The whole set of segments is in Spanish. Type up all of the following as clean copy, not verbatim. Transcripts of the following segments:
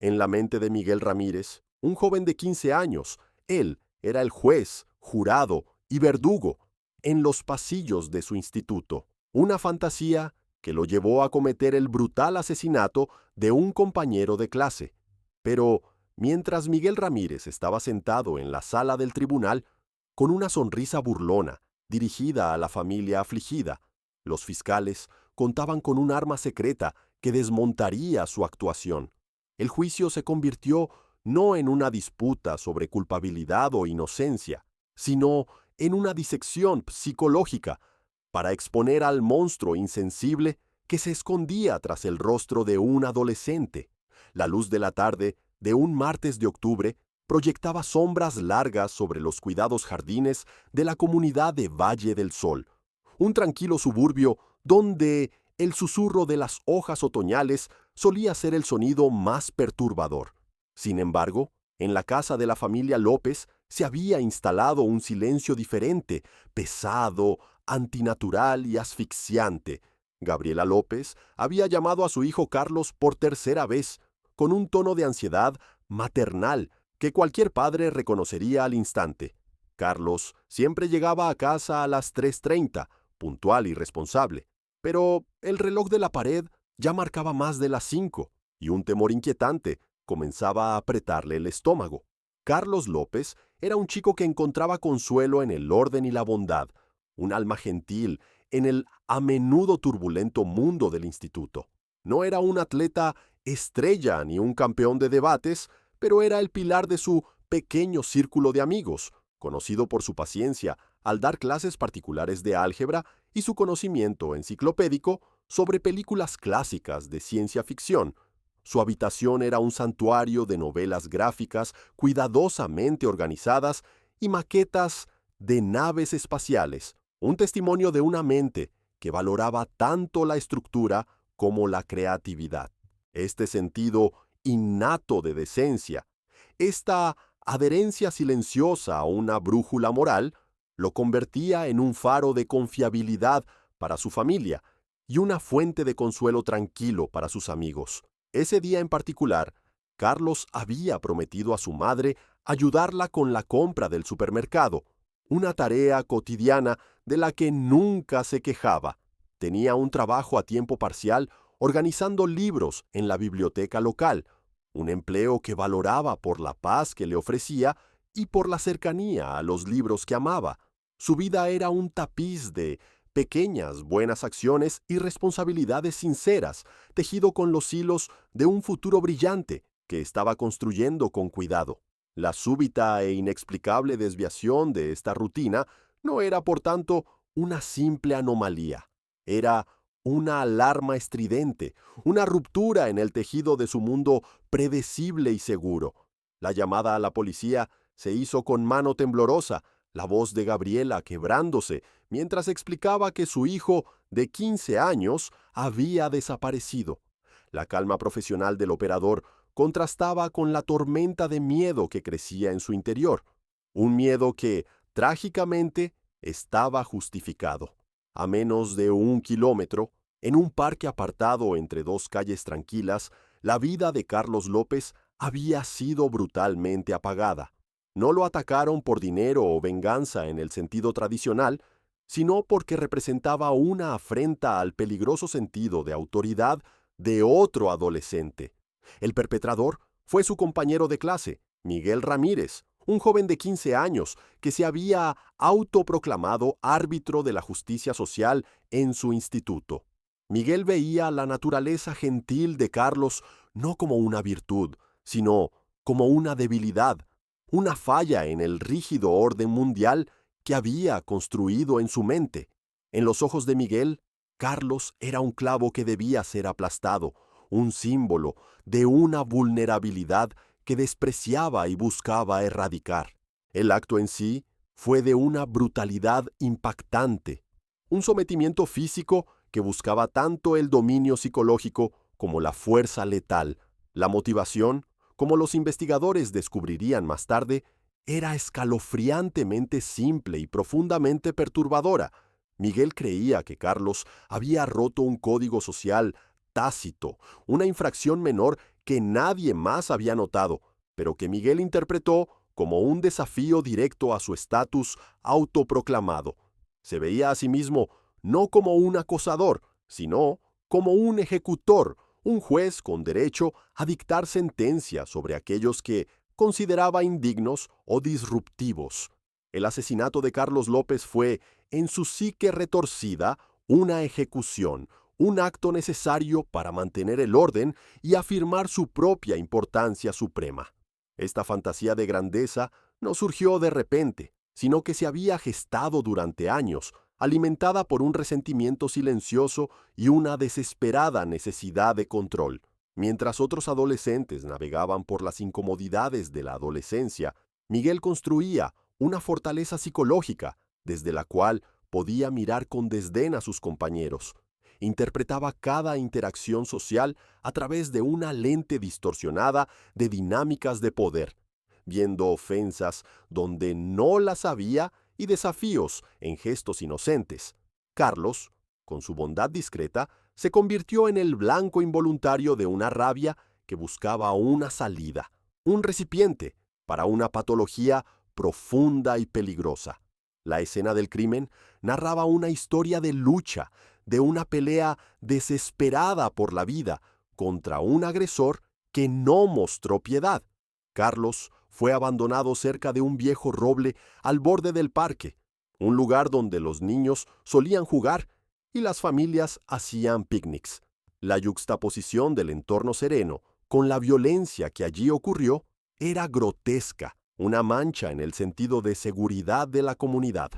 En la mente de Miguel Ramírez, un joven de 15 años, él era el juez, jurado y verdugo en los pasillos de su instituto. Una fantasía que lo llevó a cometer el brutal asesinato de un compañero de clase. Pero mientras Miguel Ramírez estaba sentado en la sala del tribunal, con una sonrisa burlona dirigida a la familia afligida, los fiscales contaban con un arma secreta que desmontaría su actuación. El juicio se convirtió no en una disputa sobre culpabilidad o inocencia, sino en una disección psicológica para exponer al monstruo insensible que se escondía tras el rostro de un adolescente. La luz de la tarde de un martes de octubre proyectaba sombras largas sobre los cuidados jardines de la comunidad de Valle del Sol, un tranquilo suburbio donde el susurro de las hojas otoñales solía ser el sonido más perturbador. Sin embargo, en la casa de la familia López se había instalado un silencio diferente, pesado, antinatural y asfixiante. Gabriela López había llamado a su hijo Carlos por tercera vez, con un tono de ansiedad maternal que cualquier padre reconocería al instante. Carlos siempre llegaba a casa a las 3:30, puntual y responsable, pero el reloj de la pared ya marcaba más de las 5, y un temor inquietante comenzaba a apretarle el estómago. Carlos López era un chico que encontraba consuelo en el orden y la bondad, un alma gentil en el a menudo turbulento mundo del instituto. No era un atleta estrella ni un campeón de debates, pero era el pilar de su pequeño círculo de amigos, conocido por su paciencia al dar clases particulares de álgebra y su conocimiento enciclopédico sobre películas clásicas de ciencia ficción. Su habitación era un santuario de novelas gráficas cuidadosamente organizadas y maquetas de naves espaciales, un testimonio de una mente que valoraba tanto la estructura como la creatividad. Este sentido innato de decencia, esta adherencia silenciosa a una brújula moral, lo convertía en un faro de confiabilidad para su familia y una fuente de consuelo tranquilo para sus amigos. Ese día en particular, Carlos había prometido a su madre ayudarla con la compra del supermercado, una tarea cotidiana de la que nunca se quejaba. Tenía un trabajo a tiempo parcial organizando libros en la biblioteca local, un empleo que valoraba por la paz que le ofrecía y por la cercanía a los libros que amaba. Su vida era un tapiz de pequeñas buenas acciones y responsabilidades sinceras, tejido con los hilos de un futuro brillante que estaba construyendo con cuidado. La súbita e inexplicable desviación de esta rutina no era, por tanto, una simple anomalía. Era una alarma estridente, una ruptura en el tejido de su mundo predecible y seguro. La llamada a la policía se hizo con mano temblorosa, la voz de Gabriela quebrándose, mientras explicaba que su hijo de 15 años había desaparecido. La calma profesional del operador contrastaba con la tormenta de miedo que crecía en su interior, un miedo que, trágicamente, estaba justificado. A menos de 1 kilómetro, en un parque apartado entre dos calles tranquilas, la vida de Carlos López había sido brutalmente apagada. No lo atacaron por dinero o venganza en el sentido tradicional, sino porque representaba una afrenta al peligroso sentido de autoridad de otro adolescente. El perpetrador fue su compañero de clase, Miguel Ramírez, un joven de 15 años que se había autoproclamado árbitro de la justicia social en su instituto. Miguel veía la naturaleza gentil de Carlos no como una virtud, sino como una debilidad, una falla en el rígido orden mundial que había construido en su mente. En los ojos de Miguel, Carlos era un clavo que debía ser aplastado, un símbolo de una vulnerabilidad que despreciaba y buscaba erradicar. El acto en sí fue de una brutalidad impactante, un sometimiento físico que buscaba tanto el dominio psicológico como la fuerza letal. La motivación, como los investigadores descubrirían más tarde, era escalofriantemente simple y profundamente perturbadora. Miguel creía que Carlos había roto un código social tácito, una infracción menor que nadie más había notado, pero que Miguel interpretó como un desafío directo a su estatus autoproclamado. Se veía a sí mismo no como un acosador, sino como un ejecutor, un juez con derecho a dictar sentencia sobre aquellos que consideraba indignos o disruptivos. El asesinato de Carlos López fue, en su psique retorcida, una ejecución, un acto necesario para mantener el orden y afirmar su propia importancia suprema. Esta fantasía de grandeza no surgió de repente, sino que se había gestado durante años, alimentada por un resentimiento silencioso y una desesperada necesidad de control. Mientras otros adolescentes navegaban por las incomodidades de la adolescencia, Miguel construía una fortaleza psicológica desde la cual podía mirar con desdén a sus compañeros. Interpretaba cada interacción social a través de una lente distorsionada de dinámicas de poder, viendo ofensas donde no las había y desafíos en gestos inocentes. Carlos, con su bondad discreta, se convirtió en el blanco involuntario de una rabia que buscaba una salida, un recipiente para una patología profunda y peligrosa. La escena del crimen narraba una historia de lucha, de una pelea desesperada por la vida contra un agresor que no mostró piedad. Carlos fue abandonado cerca de un viejo roble al borde del parque, un lugar donde los niños solían jugar y las familias hacían picnics. La yuxtaposición del entorno sereno con la violencia que allí ocurrió era grotesca, una mancha en el sentido de seguridad de la comunidad.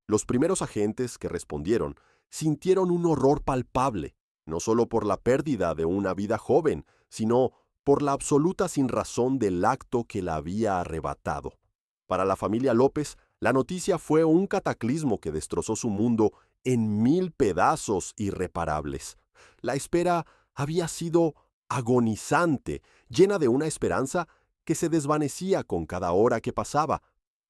Los primeros agentes que respondieron sintieron un horror palpable, no solo por la pérdida de una vida joven, sino por la absoluta sinrazón del acto que la había arrebatado. Para la familia López, la noticia fue un cataclismo que destrozó su mundo en 1000 pedazos irreparables. La espera había sido agonizante, llena de una esperanza que se desvanecía con cada hora que pasaba,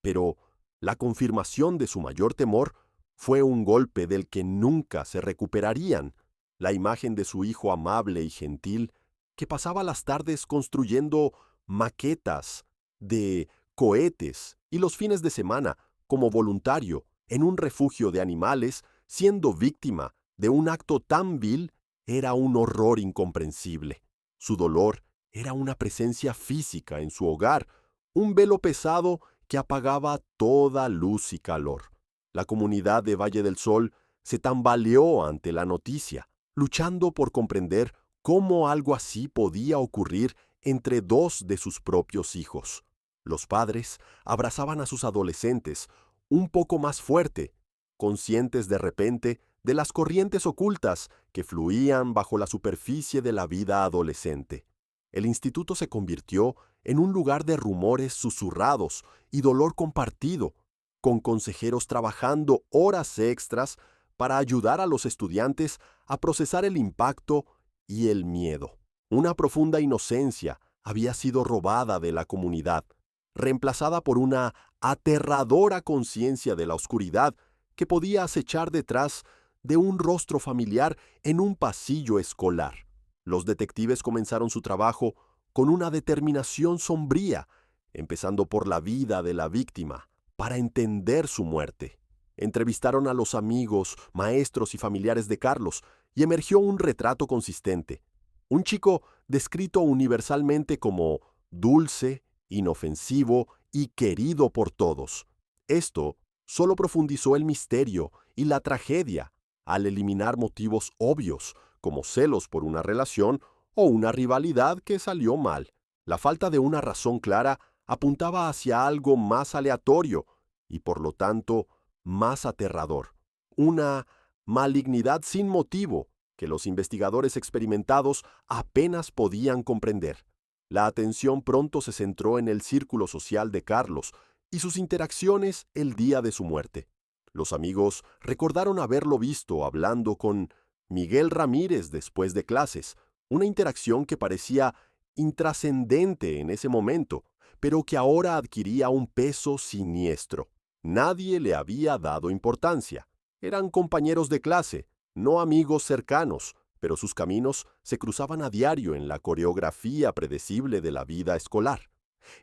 pero la confirmación de su mayor temor fue un golpe del que nunca se recuperarían. La imagen de su hijo amable y gentil, que pasaba las tardes construyendo maquetas de cohetes y los fines de semana, como voluntario, en un refugio de animales, siendo víctima de un acto tan vil, era un horror incomprensible. Su dolor era una presencia física en su hogar, un velo pesado que apagaba toda luz y calor. La comunidad de Valle del Sol se tambaleó ante la noticia, luchando por comprender cómo algo así podía ocurrir entre dos de sus propios hijos. Los padres abrazaban a sus adolescentes un poco más fuerte, conscientes de repente de las corrientes ocultas que fluían bajo la superficie de la vida adolescente. El instituto se convirtió en un lugar de rumores susurrados y dolor compartido, con consejeros trabajando horas extras para ayudar a los estudiantes a procesar el impacto y el miedo. Una profunda inocencia había sido robada de la comunidad, reemplazada por una aterradora conciencia de la oscuridad que podía acechar detrás de un rostro familiar en un pasillo escolar. Los detectives comenzaron su trabajo con una determinación sombría, empezando por la vida de la víctima, para entender su muerte. Entrevistaron a los amigos, maestros y familiares de Carlos y emergió un retrato consistente. Un chico descrito universalmente como dulce, inofensivo y querido por todos. Esto solo profundizó el misterio y la tragedia al eliminar motivos obvios, como celos por una relación o una rivalidad que salió mal. La falta de una razón clara apuntaba hacia algo más aleatorio y, por lo tanto, más aterrador. Una malignidad sin motivo que los investigadores experimentados apenas podían comprender. La atención pronto se centró en el círculo social de Carlos y sus interacciones el día de su muerte. Los amigos recordaron haberlo visto hablando con Miguel Ramírez después de clases, una interacción que parecía intrascendente en ese momento, pero que ahora adquiría un peso siniestro. Nadie le había dado importancia. Eran compañeros de clase, no amigos cercanos, pero sus caminos se cruzaban a diario en la coreografía predecible de la vida escolar.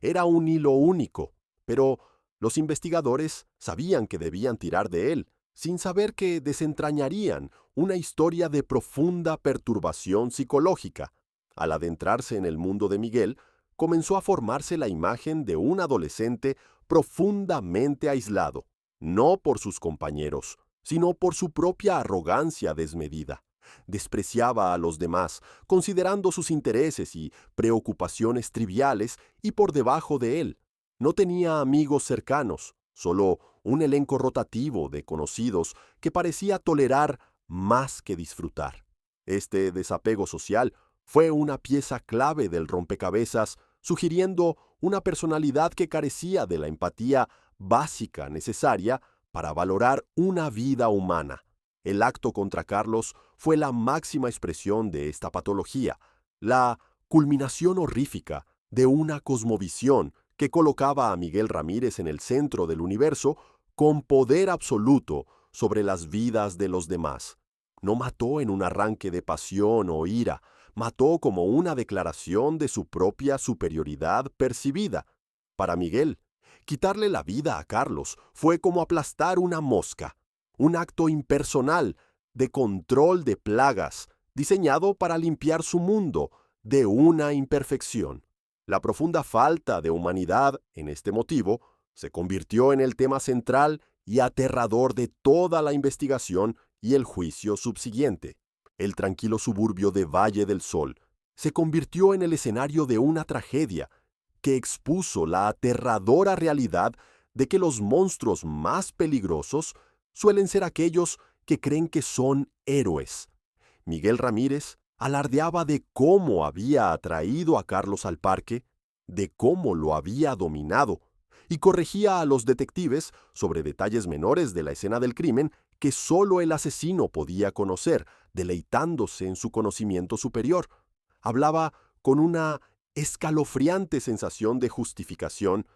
Era un hilo único, pero los investigadores sabían que debían tirar de él, sin saber que desentrañarían una historia de profunda perturbación psicológica. Al adentrarse en el mundo de Miguel, comenzó a formarse la imagen de un adolescente profundamente aislado, no por sus compañeros, sino por su propia arrogancia desmedida. Despreciaba a los demás, considerando sus intereses y preocupaciones triviales y por debajo de él. No tenía amigos cercanos, solo un elenco rotativo de conocidos que parecía tolerar más que disfrutar. Este desapego social fue una pieza clave del rompecabezas, sugiriendo una personalidad que carecía de la empatía básica necesaria para valorar una vida humana. El acto contra Carlos fue la máxima expresión de esta patología, la culminación horrífica de una cosmovisión que colocaba a Miguel Ramírez en el centro del universo con poder absoluto sobre las vidas de los demás. No mató en un arranque de pasión o ira, mató como una declaración de su propia superioridad percibida. Para Miguel, quitarle la vida a Carlos fue como aplastar una mosca, un acto impersonal de control de plagas, diseñado para limpiar su mundo de una imperfección. La profunda falta de humanidad en este motivo se convirtió en el tema central y aterrador de toda la investigación y el juicio subsiguiente. El tranquilo suburbio de Valle del Sol se convirtió en el escenario de una tragedia que expuso la aterradora realidad de que los monstruos más peligrosos suelen ser aquellos que creen que son héroes. Miguel Ramírez alardeaba de cómo había atraído a Carlos al parque, de cómo lo había dominado, y corregía a los detectives sobre detalles menores de la escena del crimen que solo el asesino podía conocer, deleitándose en su conocimiento superior. Hablaba con una escalofriante sensación de justificación,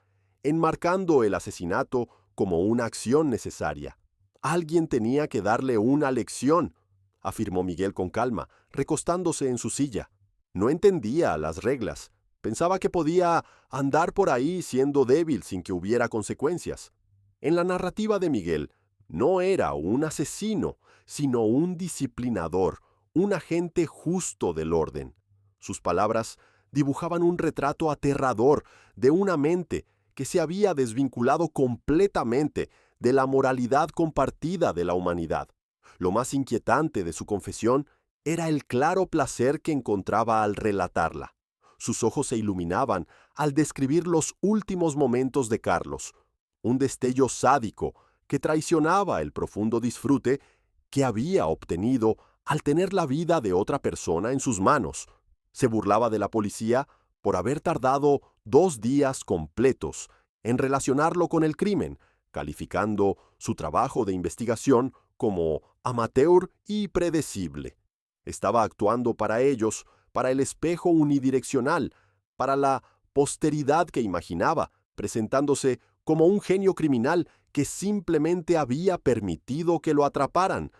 enmarcando el asesinato como una acción necesaria. Alguien tenía que darle una lección, afirmó Miguel con calma, recostándose en su silla. No entendía las reglas. Pensaba que podía andar por ahí siendo débil sin que hubiera consecuencias. En la narrativa de Miguel, no era un asesino, sino un disciplinador, un agente justo del orden. Sus palabras dibujaban un retrato aterrador de una mente que se había desvinculado completamente de la moralidad compartida de la humanidad. Lo más inquietante de su confesión era el claro placer que encontraba al relatarla. Sus ojos se iluminaban al describir los últimos momentos de Carlos, un destello sádico que traicionaba el profundo disfrute que había obtenido al tener la vida de otra persona en sus manos. Se burlaba de la policía por haber tardado 2 días completos en relacionarlo con el crimen, calificando su trabajo de investigación como amateur y predecible. Estaba actuando para ellos, para el espejo unidireccional, para la posteridad que imaginaba, presentándose como un genio criminal que simplemente había permitido que lo atraparan.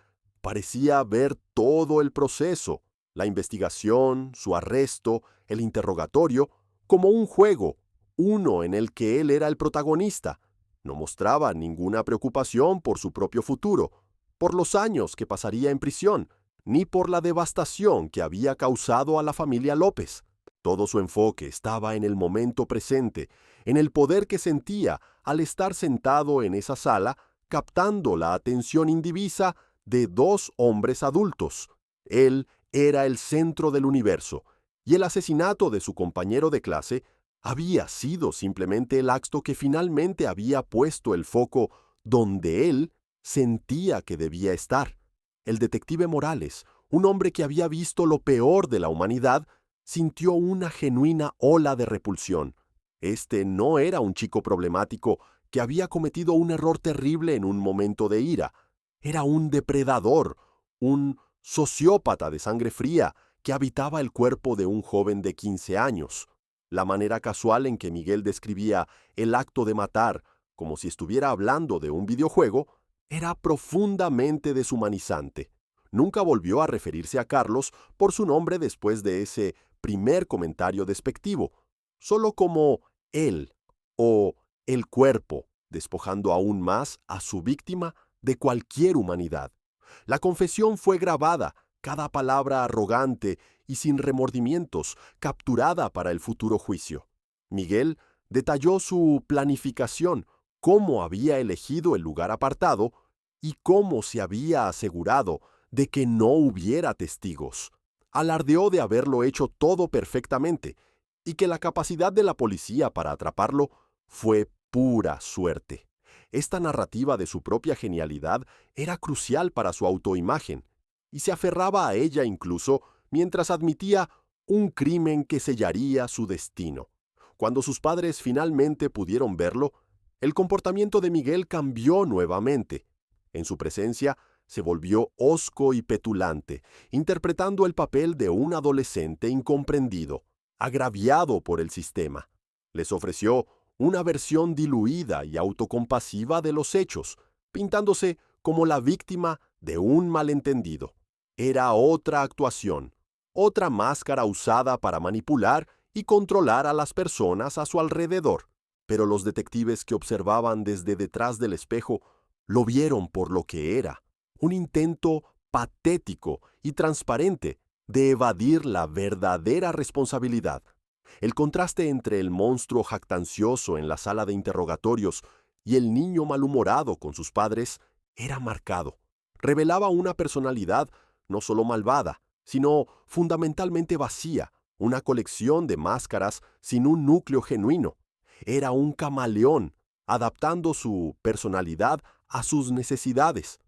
Parecía ver todo el proceso, la investigación, su arresto, el interrogatorio, como un juego, uno en el que él era el protagonista. No mostraba ninguna preocupación por su propio futuro, por los años que pasaría en prisión, ni por la devastación que había causado a la familia López. Todo su enfoque estaba en el momento presente, en el poder que sentía al estar sentado en esa sala, captando la atención indivisa de 2 hombres adultos. Él era el centro del universo, y el asesinato de su compañero de clase había sido simplemente el acto que finalmente había puesto el foco donde él sentía que debía estar. El detective Morales, un hombre que había visto lo peor de la humanidad, sintió una genuina ola de repulsión. Este no era un chico problemático que había cometido un error terrible en un momento de ira. Era un depredador, un sociópata de sangre fría que habitaba el cuerpo de un joven de 15 años. La manera casual en que Miguel describía el acto de matar, como si estuviera hablando de un videojuego, era profundamente deshumanizante. Nunca volvió a referirse a Carlos por su nombre después de ese primer comentario despectivo, solo como él o el cuerpo, despojando aún más a su víctima de cualquier humanidad. La confesión fue grabada, cada palabra arrogante y sin remordimientos, capturada para el futuro juicio. Miguel detalló su planificación, cómo había elegido el lugar apartado y cómo se había asegurado de que no hubiera testigos. Alardeó de haberlo hecho todo perfectamente y que la capacidad de la policía para atraparlo fue pura suerte. Esta narrativa de su propia genialidad era crucial para su autoimagen, y se aferraba a ella incluso mientras admitía un crimen que sellaría su destino. Cuando sus padres finalmente pudieron verlo, el comportamiento de Miguel cambió nuevamente. En su presencia se volvió hosco y petulante, interpretando el papel de un adolescente incomprendido, agraviado por el sistema. Les ofreció una versión diluida y autocompasiva de los hechos, pintándose como la víctima de un malentendido. Era otra actuación, otra máscara usada para manipular y controlar a las personas a su alrededor. Pero los detectives que observaban desde detrás del espejo lo vieron por lo que era, un intento patético y transparente de evadir la verdadera responsabilidad. El contraste entre el monstruo jactancioso en la sala de interrogatorios y el niño malhumorado con sus padres era marcado. Revelaba una personalidad no solo malvada, sino fundamentalmente vacía, una colección de máscaras sin un núcleo genuino. Era un camaleón, adaptando su personalidad a sus necesidades.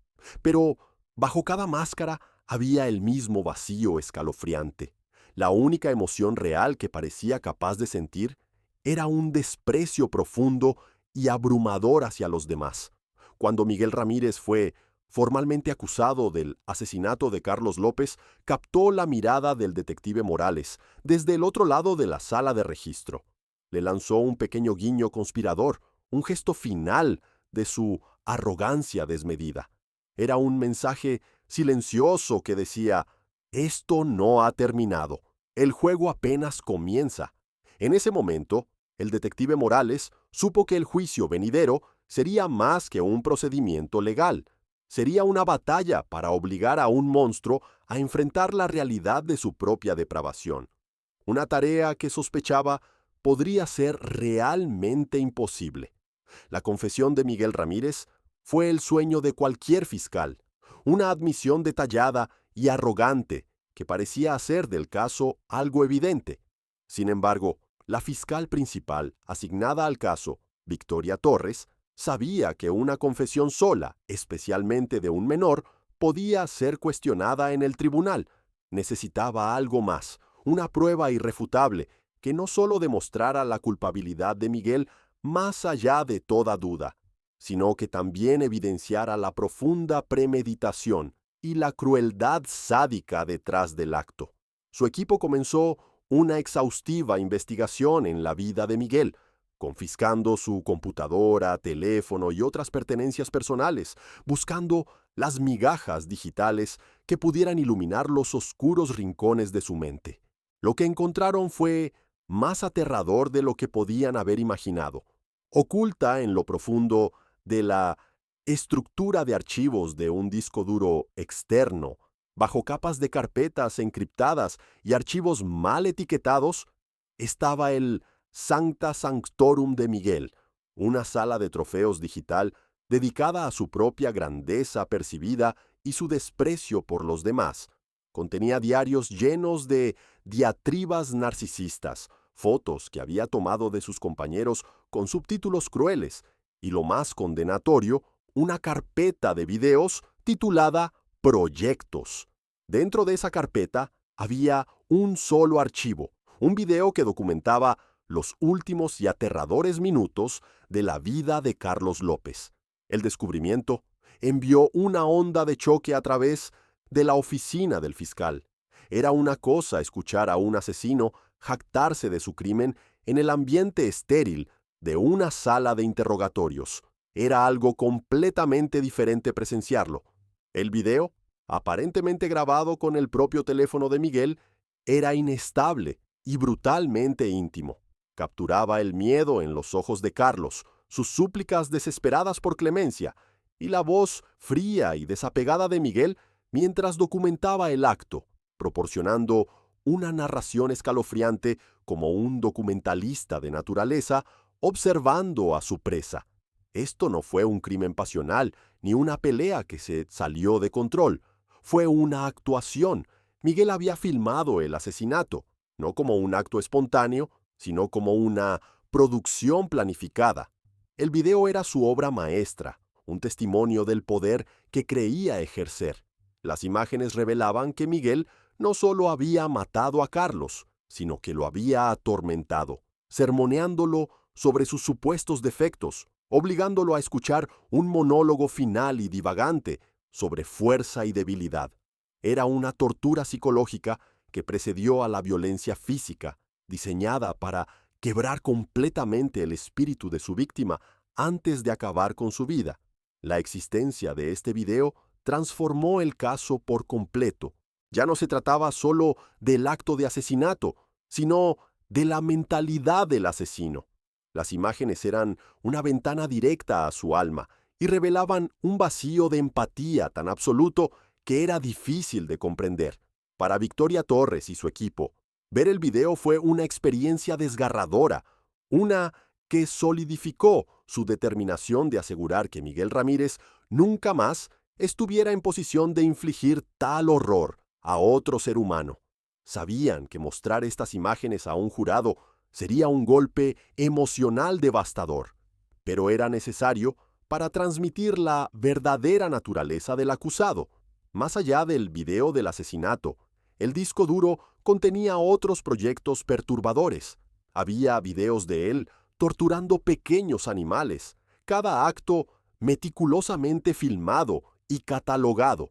Pero bajo cada máscara había el mismo vacío escalofriante. La única emoción real que parecía capaz de sentir era un desprecio profundo y abrumador hacia los demás. Cuando Miguel Ramírez fue formalmente acusado del asesinato de Carlos López, captó la mirada del detective Morales desde el otro lado de la sala de registro. Le lanzó un pequeño guiño conspirador, un gesto final de su arrogancia desmedida. Era un mensaje silencioso que decía: esto no ha terminado. El juego apenas comienza. En ese momento, el detective Morales supo que el juicio venidero sería más que un procedimiento legal. Sería una batalla para obligar a un monstruo a enfrentar la realidad de su propia depravación. Una tarea que sospechaba podría ser realmente imposible. La confesión de Miguel Ramírez fue el sueño de cualquier fiscal, una admisión detallada y arrogante que parecía hacer del caso algo evidente. Sin embargo, la fiscal principal asignada al caso, Victoria Torres, sabía que una confesión sola, especialmente de un menor, podía ser cuestionada en el tribunal. Necesitaba algo más, una prueba irrefutable que no solo demostrara la culpabilidad de Miguel más allá de toda duda, sino que también evidenciara la profunda premeditación y la crueldad sádica detrás del acto. Su equipo comenzó una exhaustiva investigación en la vida de Miguel, confiscando su computadora, teléfono y otras pertenencias personales, buscando las migajas digitales que pudieran iluminar los oscuros rincones de su mente. Lo que encontraron fue más aterrador de lo que podían haber imaginado. Oculta en lo profundo de la estructura de archivos de un disco duro externo, bajo capas de carpetas encriptadas y archivos mal etiquetados, estaba el Sancta Sanctorum de Miguel, una sala de trofeos digital dedicada a su propia grandeza percibida y su desprecio por los demás. Contenía diarios llenos de diatribas narcisistas, fotos que había tomado de sus compañeros con subtítulos crueles y, lo más condenatorio, una carpeta de videos titulada Proyectos. Dentro de esa carpeta había un solo archivo, un video que documentaba los últimos y aterradores minutos de la vida de Carlos López. El descubrimiento envió una onda de choque a través de la oficina del fiscal. Era una cosa escuchar a un asesino jactarse de su crimen en el ambiente estéril de una sala de interrogatorios. Era algo completamente diferente presenciarlo. El video aparentemente grabado con el propio teléfono de Miguel, era inestable y brutalmente íntimo. Capturaba el miedo en los ojos de Carlos, sus súplicas desesperadas por clemencia, y la voz fría y desapegada de Miguel mientras documentaba el acto, proporcionando una narración escalofriante como un documentalista de naturaleza observando a su presa. Esto no fue un crimen pasional, ni una pelea que se salió de control. Fue una actuación. Miguel había filmado el asesinato, no como un acto espontáneo, sino como una producción planificada. El video era su obra maestra, un testimonio del poder que creía ejercer. Las imágenes revelaban que Miguel no solo había matado a Carlos, sino que lo había atormentado, sermoneándolo sobre sus supuestos defectos, obligándolo a escuchar un monólogo final y divagante sobre fuerza y debilidad. Era una tortura psicológica que precedió a la violencia física, diseñada para quebrar completamente el espíritu de su víctima antes de acabar con su vida. La existencia de este video transformó el caso por completo. Ya no se trataba solo del acto de asesinato, sino de la mentalidad del asesino. Las imágenes eran una ventana directa a su alma y revelaban un vacío de empatía tan absoluto que era difícil de comprender. Para Victoria Torres y su equipo, ver el video fue una experiencia desgarradora, una que solidificó su determinación de asegurar que Miguel Ramírez nunca más estuviera en posición de infligir tal horror a otro ser humano. Sabían que mostrar estas imágenes a un jurado sería un golpe emocional devastador, pero era necesario para transmitir la verdadera naturaleza del acusado. Más allá del video del asesinato, el disco duro contenía otros proyectos perturbadores. Había videos de él torturando pequeños animales, cada acto meticulosamente filmado y catalogado.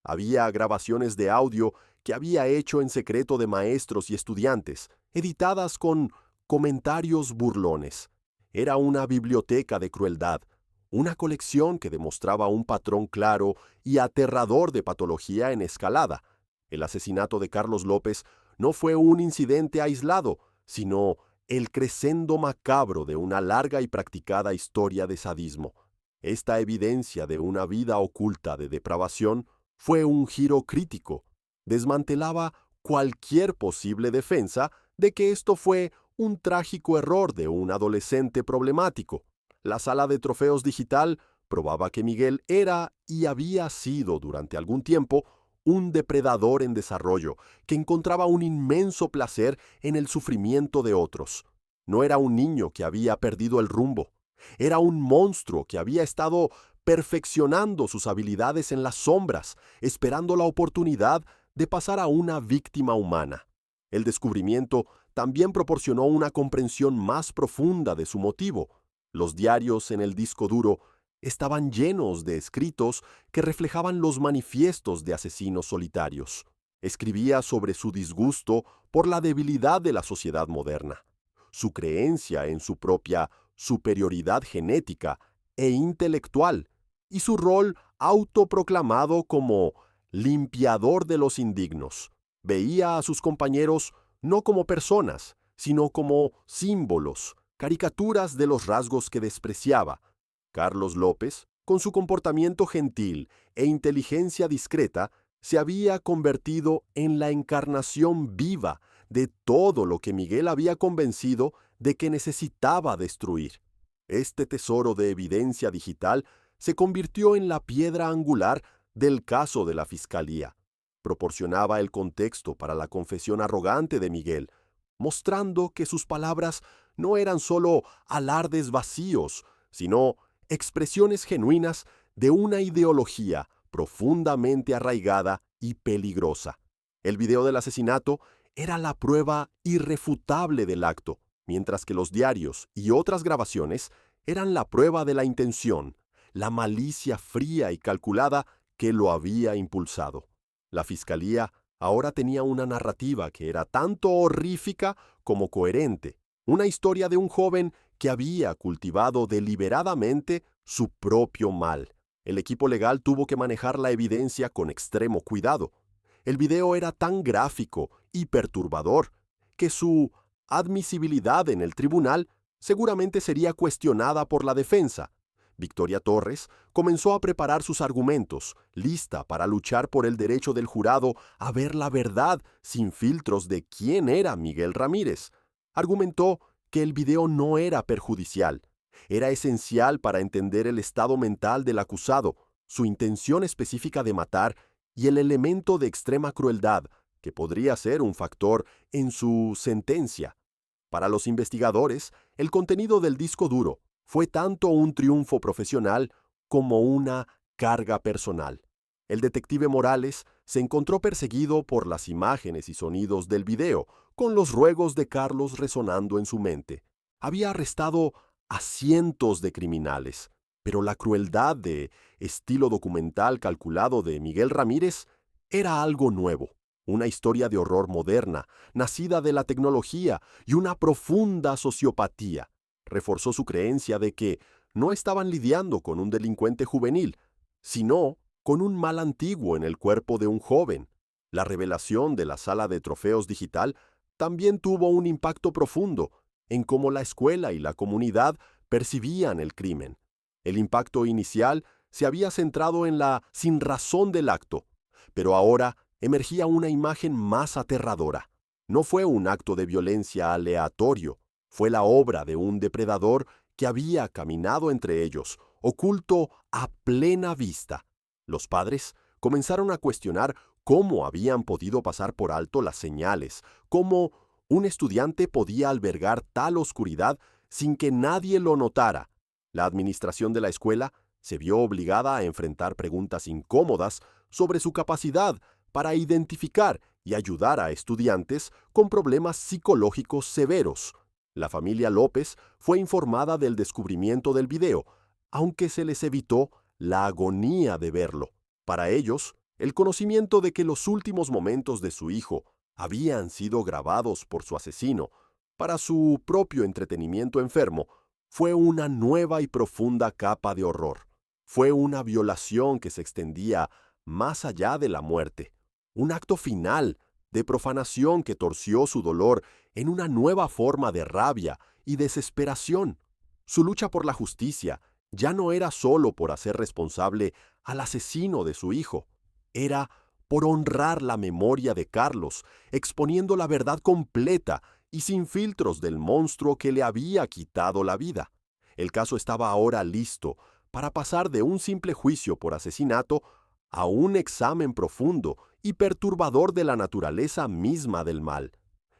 Había grabaciones de audio que había hecho en secreto de maestros y estudiantes, editadas con comentarios burlones. Era una biblioteca de crueldad, una colección que demostraba un patrón claro y aterrador de patología en escalada. El asesinato de Carlos López no fue un incidente aislado, sino el crescendo macabro de una larga y practicada historia de sadismo. Esta evidencia de una vida oculta de depravación fue un giro crítico. Desmantelaba cualquier posible defensa de que esto fue un trágico error de un adolescente problemático. La sala de trofeos digital probaba que Miguel era y había sido durante algún tiempo un depredador en desarrollo que encontraba un inmenso placer en el sufrimiento de otros. No era un niño que había perdido el rumbo. Era un monstruo que había estado perfeccionando sus habilidades en las sombras, esperando la oportunidad de pasar a una víctima humana. El descubrimiento también proporcionó una comprensión más profunda de su motivo. Los diarios en el disco duro estaban llenos de escritos que reflejaban los manifiestos de asesinos solitarios. Escribía sobre su disgusto por la debilidad de la sociedad moderna, su creencia en su propia superioridad genética e intelectual, y su rol autoproclamado como limpiador de los indignos. Veía a sus compañeros no como personas, sino como símbolos, caricaturas de los rasgos que despreciaba. Carlos López, con su comportamiento gentil e inteligencia discreta, se había convertido en la encarnación viva de todo lo que Miguel había convencido de que necesitaba destruir. Este tesoro de evidencia digital se convirtió en la piedra angular del caso de la Fiscalía. Proporcionaba el contexto para la confesión arrogante de Miguel, mostrando que sus palabras no eran solo alardes vacíos, sino expresiones genuinas de una ideología profundamente arraigada y peligrosa. El video del asesinato era la prueba irrefutable del acto, mientras que los diarios y otras grabaciones eran la prueba de la intención, la malicia fría y calculada que lo había impulsado. La Fiscalía ahora tenía una narrativa que era tanto horrífica como coherente, una historia de un joven que había cultivado deliberadamente su propio mal. El equipo legal tuvo que manejar la evidencia con extremo cuidado. El video era tan gráfico y perturbador que su admisibilidad en el tribunal seguramente sería cuestionada por la defensa. Victoria Torres comenzó a preparar sus argumentos, lista para luchar por el derecho del jurado a ver la verdad sin filtros de quién era Miguel Ramírez. Argumentó que el video no era perjudicial. Era esencial para entender el estado mental del acusado, su intención específica de matar y el elemento de extrema crueldad que podría ser un factor en su sentencia. Para los investigadores, el contenido del disco duro fue tanto un triunfo profesional como una carga personal. El detective Morales se encontró perseguido por las imágenes y sonidos del video, con los ruegos de Carlos resonando en su mente. Había arrestado a cientos de criminales, pero la crueldad de estilo documental calculado de Miguel Ramírez era algo nuevo. Una historia de horror moderna, nacida de la tecnología y una profunda sociopatía. Reforzó su creencia de que no estaban lidiando con un delincuente juvenil, sino con un mal antiguo en el cuerpo de un joven. La revelación de la sala de trofeos digital también tuvo un impacto profundo en cómo la escuela y la comunidad percibían el crimen. El impacto inicial se había centrado en la sinrazón del acto, pero ahora emergía una imagen más aterradora. No fue un acto de violencia aleatorio, fue la obra de un depredador que había caminado entre ellos, oculto a plena vista. Los padres comenzaron a cuestionar cómo habían podido pasar por alto las señales, cómo un estudiante podía albergar tal oscuridad sin que nadie lo notara. La administración de la escuela se vio obligada a enfrentar preguntas incómodas sobre su capacidad para identificar y ayudar a estudiantes con problemas psicológicos severos. La familia López fue informada del descubrimiento del video, aunque se les evitó la agonía de verlo. Para ellos, el conocimiento de que los últimos momentos de su hijo habían sido grabados por su asesino para su propio entretenimiento enfermo fue una nueva y profunda capa de horror. Fue una violación que se extendía más allá de la muerte. Un acto final de profanación que torció su dolor en una nueva forma de rabia y desesperación. Su lucha por la justicia ya no era solo por hacer responsable al asesino de su hijo, era por honrar la memoria de Carlos, exponiendo la verdad completa y sin filtros del monstruo que le había quitado la vida. El caso estaba ahora listo para pasar de un simple juicio por asesinato a un examen profundo y perturbador de la naturaleza misma del mal.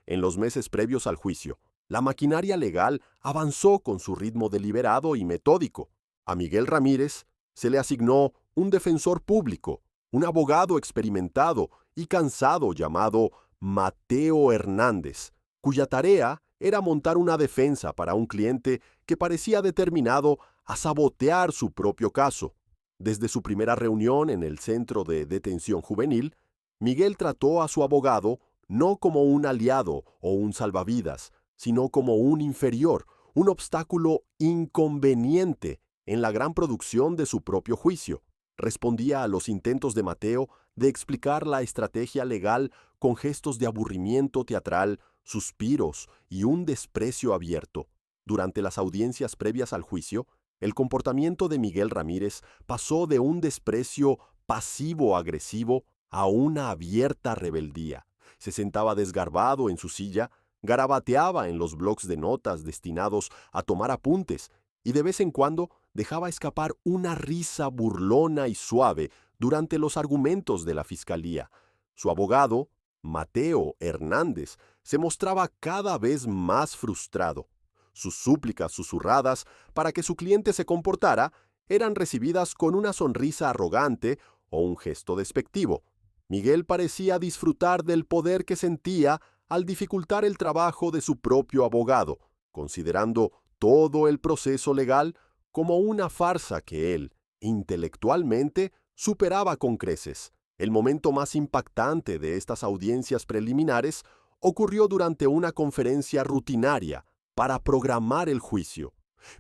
En los meses previos al juicio, la maquinaria legal avanzó con su ritmo deliberado y metódico. A Miguel Ramírez se le asignó un defensor público, un abogado experimentado y cansado llamado Mateo Hernández, cuya tarea era montar una defensa para un cliente que parecía determinado a sabotear su propio caso. Desde su primera reunión en el Centro de Detención Juvenil, Miguel trató a su abogado no como un aliado o un salvavidas, sino como un inferior, un obstáculo inconveniente en la gran producción de su propio juicio. Respondía a los intentos de Mateo de explicar la estrategia legal con gestos de aburrimiento teatral, suspiros y un desprecio abierto. Durante las audiencias previas al juicio, el comportamiento de Miguel Ramírez pasó de un desprecio pasivo-agresivo a una abierta rebeldía. Se sentaba desgarbado en su silla, garabateaba en los blocs de notas destinados a tomar apuntes y de vez en cuando dejaba escapar una risa burlona y suave durante los argumentos de la fiscalía. Su abogado, Mateo Hernández, se mostraba cada vez más frustrado. Sus súplicas susurradas para que su cliente se comportara eran recibidas con una sonrisa arrogante o un gesto despectivo. Miguel parecía disfrutar del poder que sentía al dificultar el trabajo de su propio abogado, considerando todo el proceso legal como una farsa que él, intelectualmente, superaba con creces. El momento más impactante de estas audiencias preliminares ocurrió durante una conferencia rutinaria para programar el juicio.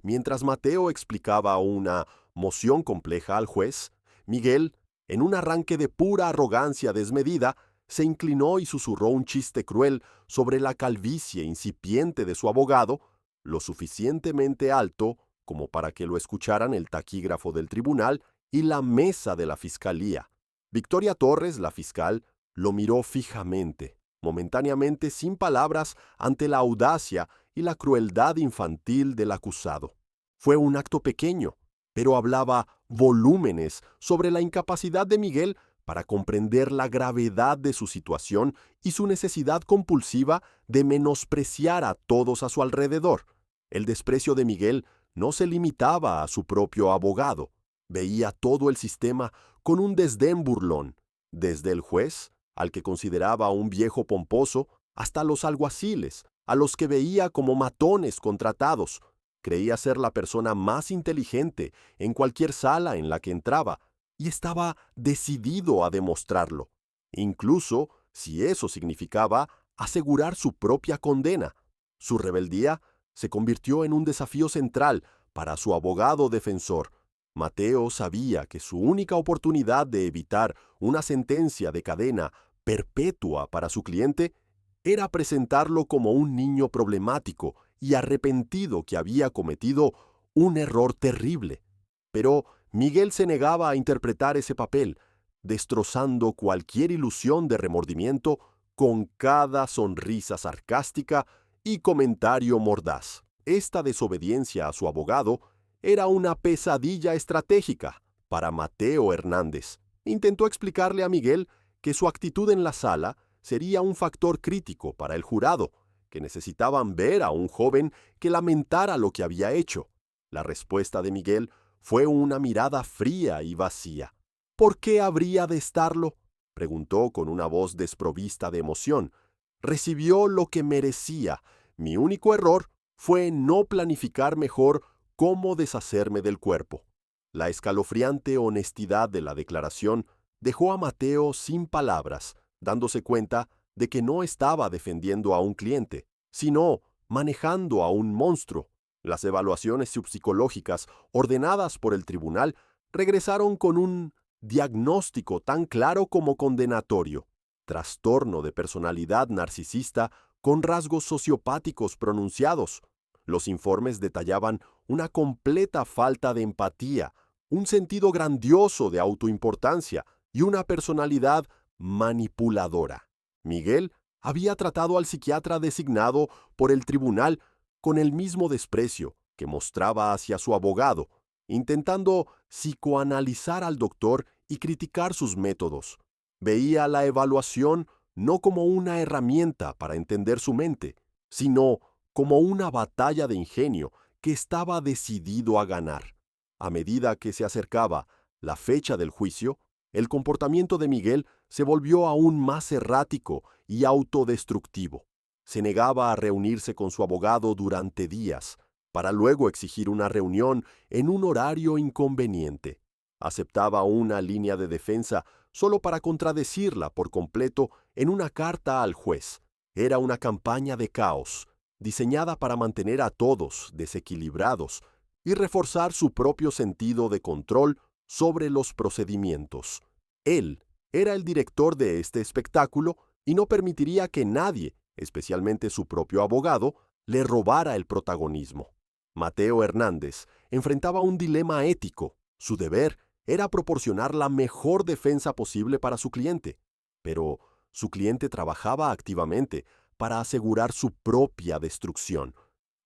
Mientras Mateo explicaba una moción compleja al juez, Miguel, en un arranque de pura arrogancia desmedida, se inclinó y susurró un chiste cruel sobre la calvicie incipiente de su abogado, lo suficientemente alto como para que lo escucharan el taquígrafo del tribunal y la mesa de la fiscalía. Victoria Torres, la fiscal, lo miró fijamente, momentáneamente sin palabras ante la audacia y la crueldad infantil del acusado. Fue un acto pequeño, pero hablaba volúmenes sobre la incapacidad de Miguel para comprender la gravedad de su situación y su necesidad compulsiva de menospreciar a todos a su alrededor. El desprecio de Miguel no se limitaba a su propio abogado. Veía todo el sistema con un desdén burlón, desde el juez, al que consideraba un viejo pomposo, hasta los alguaciles, a los que veía como matones contratados. Creía ser la persona más inteligente en cualquier sala en la que entraba, y estaba decidido a demostrarlo, incluso si eso significaba asegurar su propia condena. Su rebeldía se convirtió en un desafío central para su abogado defensor. Mateo sabía que su única oportunidad de evitar una sentencia de cadena perpetua para su cliente era presentarlo como un niño problemático y arrepentido que había cometido un error terrible. Pero Miguel se negaba a interpretar ese papel, destrozando cualquier ilusión de remordimiento con cada sonrisa sarcástica y comentario mordaz. Esta desobediencia a su abogado era una pesadilla estratégica para Mateo Hernández. Intentó explicarle a Miguel que su actitud en la sala sería un factor crítico para el jurado, que necesitaban ver a un joven que lamentara lo que había hecho. La respuesta de Miguel fue una mirada fría y vacía. ¿Por qué habría de estarlo?, preguntó con una voz desprovista de emoción. Recibió lo que merecía. Mi único error fue no planificar mejor cómo deshacerme del cuerpo. La escalofriante honestidad de la declaración dejó a Mateo sin palabras, dándose cuenta de que no estaba defendiendo a un cliente, sino manejando a un monstruo. Las evaluaciones psicológicas ordenadas por el tribunal regresaron con un diagnóstico tan claro como condenatorio: trastorno de personalidad narcisista con rasgos sociopáticos pronunciados. Los informes detallaban una completa falta de empatía, un sentido grandioso de autoimportancia y una personalidad manipuladora. Miguel había tratado al psiquiatra designado por el tribunal con el mismo desprecio que mostraba hacia su abogado, intentando psicoanalizar al doctor y criticar sus métodos. Veía la evaluación no como una herramienta para entender su mente, sino como una batalla de ingenio que estaba decidido a ganar. A medida que se acercaba la fecha del juicio, el comportamiento de Miguel se volvió aún más errático y autodestructivo. Se negaba a reunirse con su abogado durante días, para luego exigir una reunión en un horario inconveniente. Aceptaba una línea de defensa solo para contradecirla por completo en una carta al juez. Era una campaña de caos, diseñada para mantener a todos desequilibrados y reforzar su propio sentido de control sobre los procedimientos. Él era el director de este espectáculo y no permitiría que nadie, especialmente su propio abogado, le robara el protagonismo. Mateo Hernández enfrentaba un dilema ético. Su deber era proporcionar la mejor defensa posible para su cliente, pero su cliente trabajaba activamente para asegurar su propia destrucción.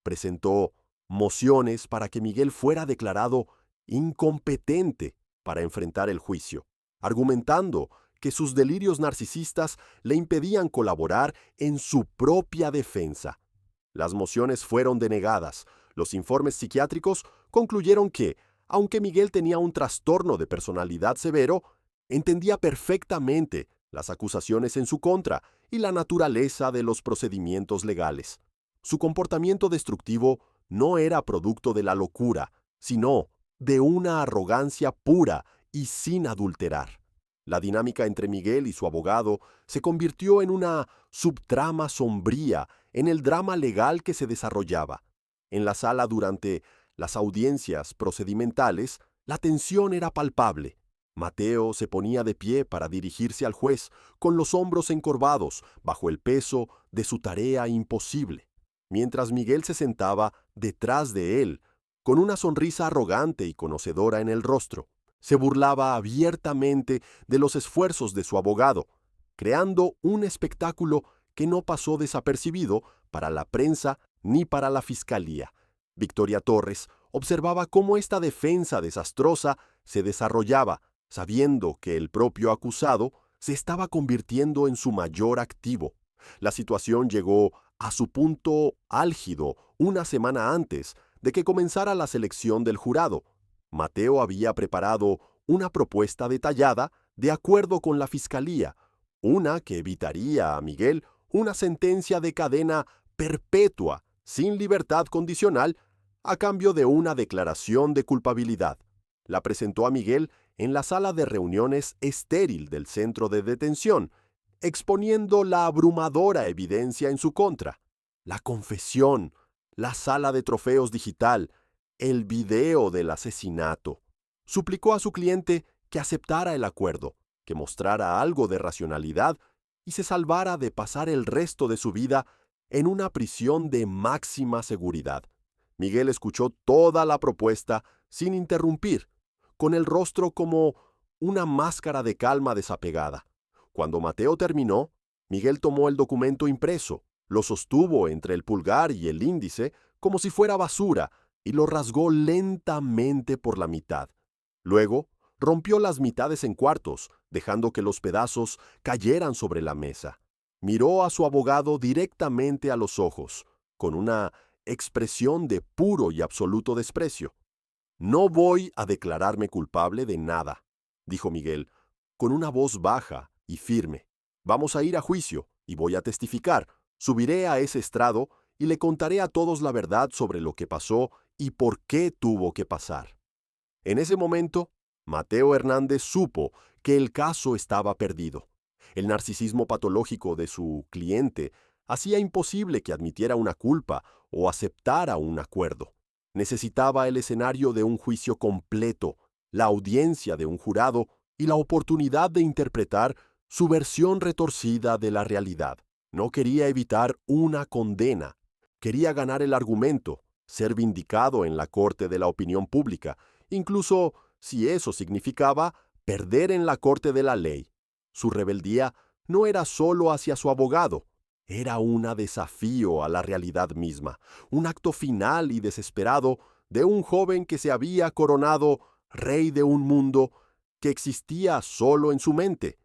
Presentó mociones para que Miguel fuera declarado incompetente para enfrentar el juicio, argumentando que sus delirios narcisistas le impedían colaborar en su propia defensa. Las mociones fueron denegadas. Los informes psiquiátricos concluyeron que, aunque Miguel tenía un trastorno de personalidad severo, entendía perfectamente las acusaciones en su contra y la naturaleza de los procedimientos legales. Su comportamiento destructivo no era producto de la locura, sino de una arrogancia pura y sin adulterar. La dinámica entre Miguel y su abogado se convirtió en una subtrama sombría en el drama legal que se desarrollaba. En la sala durante las audiencias procedimentales, La tensión era palpable. Mateo se ponía de pie para dirigirse al juez, con los hombros encorvados, bajo el peso de su tarea imposible, mientras Miguel se sentaba detrás de él, con una sonrisa arrogante y conocedora en el rostro. Se burlaba abiertamente de los esfuerzos de su abogado, creando un espectáculo que no pasó desapercibido para la prensa ni para la fiscalía. Victoria Torres observaba cómo esta defensa desastrosa se desarrollaba, sabiendo que el propio acusado se estaba convirtiendo en su mayor activo. La situación llegó a su punto álgido una semana antes de que comenzara la selección del jurado. Mateo había preparado una propuesta detallada de acuerdo con la fiscalía, una que evitaría a Miguel una sentencia de cadena perpetua, sin libertad condicional, a cambio de una declaración de culpabilidad. La presentó a Miguel en la sala de reuniones estéril del centro de detención, exponiendo la abrumadora evidencia en su contra. La confesión, la sala de trofeos digital, el video del asesinato. Suplicó a su cliente que aceptara el acuerdo, que mostrara algo de racionalidad y se salvara de pasar el resto de su vida en una prisión de máxima seguridad. Miguel escuchó toda la propuesta sin interrumpir, con el rostro como una máscara de calma desapegada. Cuando Mateo terminó, Miguel tomó el documento impreso, lo sostuvo entre el pulgar y el índice como si fuera basura y lo rasgó lentamente por la mitad. Luego, rompió las mitades en cuartos, dejando que los pedazos cayeran sobre la mesa. Miró a su abogado directamente a los ojos, con una expresión de puro y absoluto desprecio. «No voy a declararme culpable de nada», dijo Miguel, con una voz baja y firme. «Vamos a ir a juicio y voy a testificar. Subiré a ese estrado y le contaré a todos la verdad sobre lo que pasó y por qué tuvo que pasar». En ese momento, Mateo Hernández supo que el caso estaba perdido. El narcisismo patológico de su cliente hacía imposible que admitiera una culpa o aceptara un acuerdo. Necesitaba el escenario de un juicio completo, la audiencia de un jurado y la oportunidad de interpretar su versión retorcida de la realidad. No quería evitar una condena. Quería ganar el argumento, ser vindicado en la corte de la opinión pública, incluso si eso significaba perder en la corte de la ley. Su rebeldía no era solo hacia su abogado, era un desafío a la realidad misma, un acto final y desesperado de un joven que se había coronado rey de un mundo que existía solo en su mente.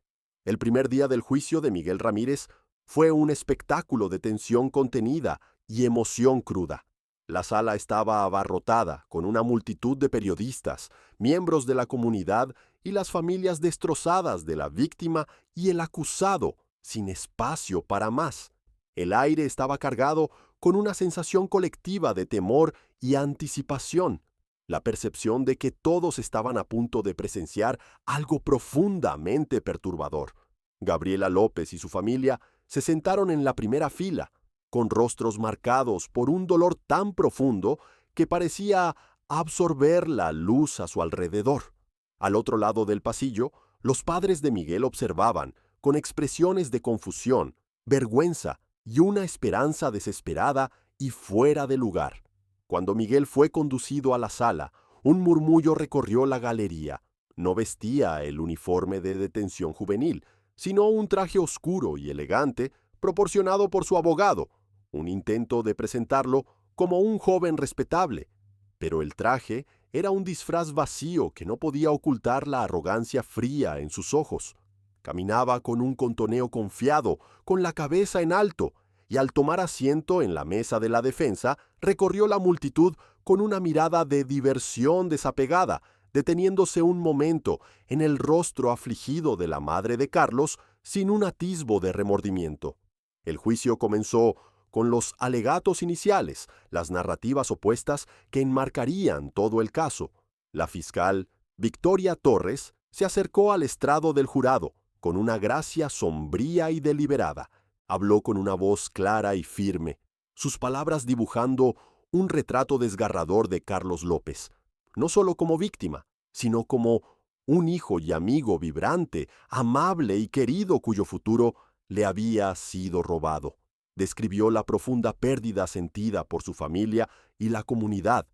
El primer día del juicio de Miguel Ramírez fue un espectáculo de tensión contenida y emoción cruda. La sala estaba abarrotada con una multitud de periodistas, miembros de la comunidad y las familias destrozadas de la víctima y el acusado, sin espacio para más. El aire estaba cargado con una sensación colectiva de temor y anticipación, la percepción de que todos estaban a punto de presenciar algo profundamente perturbador. Gabriela López y su familia se sentaron en la primera fila, con rostros marcados por un dolor tan profundo que parecía absorber la luz a su alrededor. Al otro lado del pasillo, los padres de Miguel observaban, con expresiones de confusión, vergüenza y una esperanza desesperada y fuera de lugar. Cuando Miguel fue conducido a la sala, un murmullo recorrió la galería. No vestía el uniforme de detención juvenil, sino un traje oscuro y elegante proporcionado por su abogado, un intento de presentarlo como un joven respetable. Pero el traje era un disfraz vacío que no podía ocultar la arrogancia fría en sus ojos. Caminaba con un contoneo confiado, con la cabeza en alto, y al tomar asiento en la mesa de la defensa, recorrió la multitud con una mirada de diversión desapegada, deteniéndose un momento en el rostro afligido de la madre de Carlos sin un atisbo de remordimiento. El juicio comenzó con los alegatos iniciales, las narrativas opuestas que enmarcarían todo el caso. La fiscal, Victoria Torres, se acercó al estrado del jurado, con una gracia sombría y deliberada. Habló con una voz clara y firme, sus palabras dibujando un retrato desgarrador de Carlos López, no solo como víctima, sino como un hijo y amigo vibrante, amable y querido cuyo futuro le había sido robado. Describió la profunda pérdida sentida por su familia y la comunidad.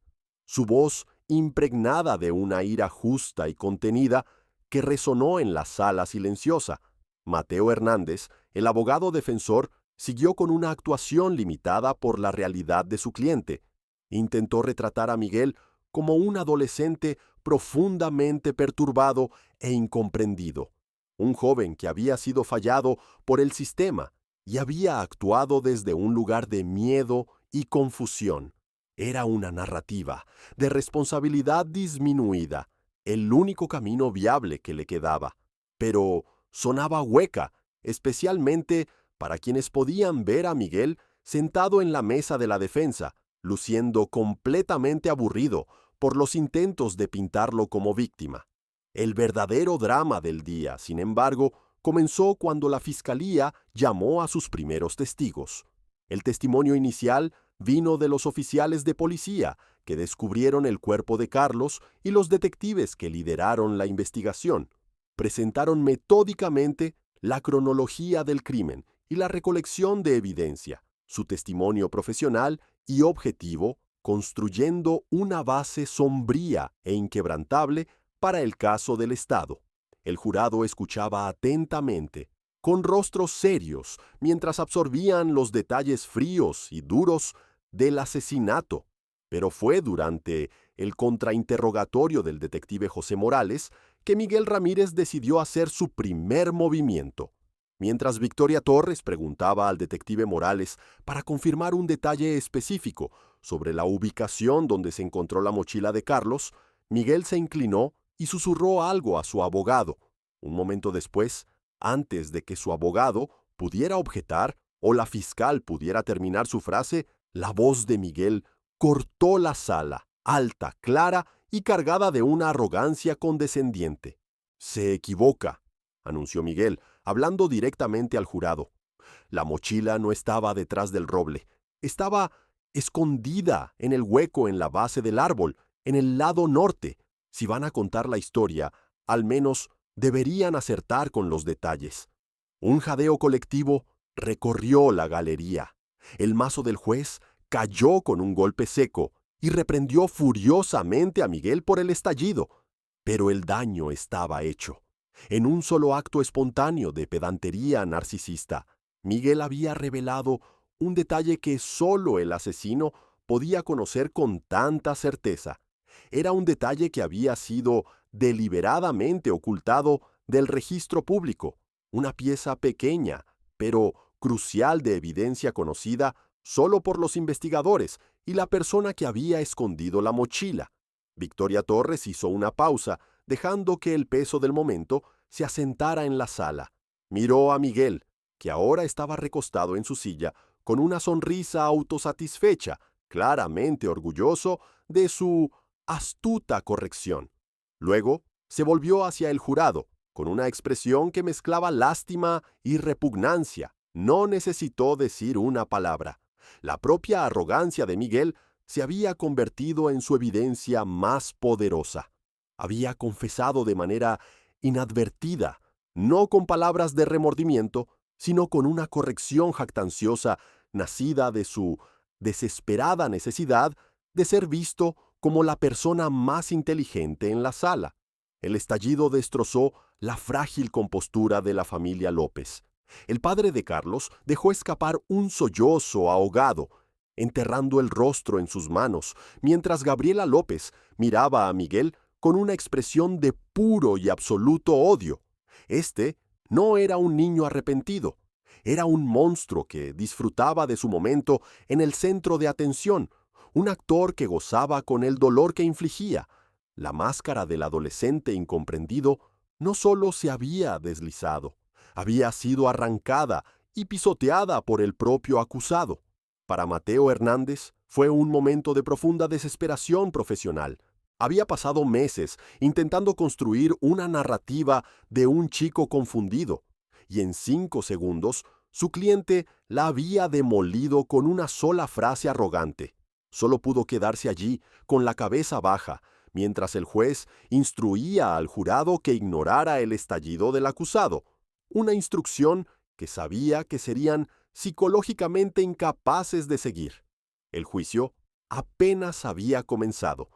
Su voz, impregnada de una ira justa y contenida, que resonó en la sala silenciosa. Mateo Hernández, el abogado defensor, siguió con una actuación limitada por la realidad de su cliente. Intentó retratar a Miguel como un adolescente profundamente perturbado e incomprendido, un joven que había sido fallado por el sistema y había actuado desde un lugar de miedo y confusión. Era una narrativa de responsabilidad disminuida, el único camino viable que le quedaba, pero sonaba hueca, especialmente para quienes podían ver a Miguel sentado en la mesa de la defensa, luciendo completamente aburrido por los intentos de pintarlo como víctima. El verdadero drama del día, sin embargo, comenzó cuando la fiscalía llamó a sus primeros testigos. El testimonio inicial vino de los oficiales de policía que descubrieron el cuerpo de Carlos y los detectives que lideraron la investigación. Presentaron metódicamente la cronología del crimen y la recolección de evidencia, su testimonio profesional y objetivo, construyendo una base sombría e inquebrantable para el caso del Estado. El jurado escuchaba atentamente, con rostros serios, mientras absorbían los detalles fríos y duros del asesinato. Pero fue durante el contrainterrogatorio del detective José Morales que Miguel Ramírez decidió hacer su primer movimiento. Mientras Victoria Torres preguntaba al detective Morales para confirmar un detalle específico sobre la ubicación donde se encontró la mochila de Carlos, Miguel se inclinó y susurró algo a su abogado. Un momento después, antes de que su abogado pudiera objetar o la fiscal pudiera terminar su frase, la voz de Miguel cortó la sala, alta, clara y cargada de una arrogancia condescendiente. «Se equivoca», anunció Miguel, hablando directamente al jurado. La mochila no estaba detrás del roble. Estaba escondida en el hueco en la base del árbol, en el lado norte. Si van a contar la historia, al menos deberían acertar con los detalles. Un jadeo colectivo recorrió la galería. El mazo del juez cayó con un golpe seco y reprendió furiosamente a Miguel por el estallido. Pero el daño estaba hecho. En un solo acto espontáneo de pedantería narcisista, Miguel había revelado un detalle que solo el asesino podía conocer con tanta certeza. Era un detalle que había sido deliberadamente ocultado del registro público, una pieza pequeña, pero crucial de evidencia conocida solo por los investigadores y la persona que había escondido la mochila. Victoria Torres hizo una pausa, dejando que el peso del momento se asentara en la sala. Miró a Miguel, que ahora estaba recostado en su silla, con una sonrisa autosatisfecha, claramente orgulloso de su astuta corrección. Luego se volvió hacia el jurado, con una expresión que mezclaba lástima y repugnancia. No necesitó decir una palabra. La propia arrogancia de Miguel se había convertido en su evidencia más poderosa. Había confesado de manera inadvertida, no con palabras de remordimiento, sino con una corrección jactanciosa nacida de su desesperada necesidad de ser visto como la persona más inteligente en la sala. El estallido destrozó la frágil compostura de la familia López. El padre de Carlos dejó escapar un sollozo ahogado, enterrando el rostro en sus manos, mientras Gabriela López miraba a Miguel con una expresión de puro y absoluto odio. Este no era un niño arrepentido, era un monstruo que disfrutaba de su momento en el centro de atención, un actor que gozaba con el dolor que infligía. La máscara del adolescente incomprendido no solo se había deslizado, había sido arrancada y pisoteada por el propio acusado. Para Mateo Hernández fue un momento de profunda desesperación profesional. Había pasado meses intentando construir una narrativa de un chico confundido, y en 5 segundos su cliente la había demolido con una sola frase arrogante. Solo pudo quedarse allí, con la cabeza baja, mientras el juez instruía al jurado que ignorara el estallido del acusado, una instrucción que sabía que serían psicológicamente incapaces de seguir. El juicio apenas había comenzado,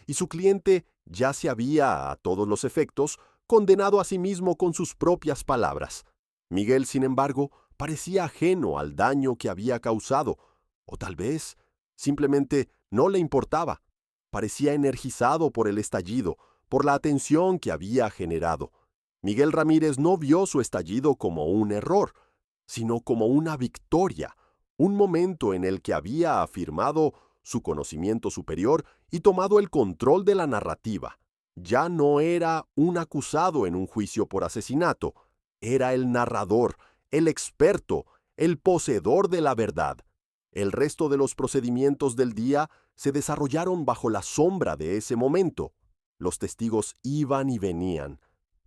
y su cliente ya se había, a todos los efectos, condenado a sí mismo con sus propias palabras. Miguel, sin embargo, parecía ajeno al daño que había causado, o tal vez simplemente no le importaba. Parecía energizado por el estallido, por la atención que había generado. Miguel Ramírez no vio su estallido como un error, sino como una victoria, un momento en el que había afirmado su conocimiento superior y tomado el control de la narrativa. Ya no era un acusado en un juicio por asesinato, era el narrador, el experto, el poseedor de la verdad. El resto de los procedimientos del día se desarrollaron bajo la sombra de ese momento. Los testigos iban y venían,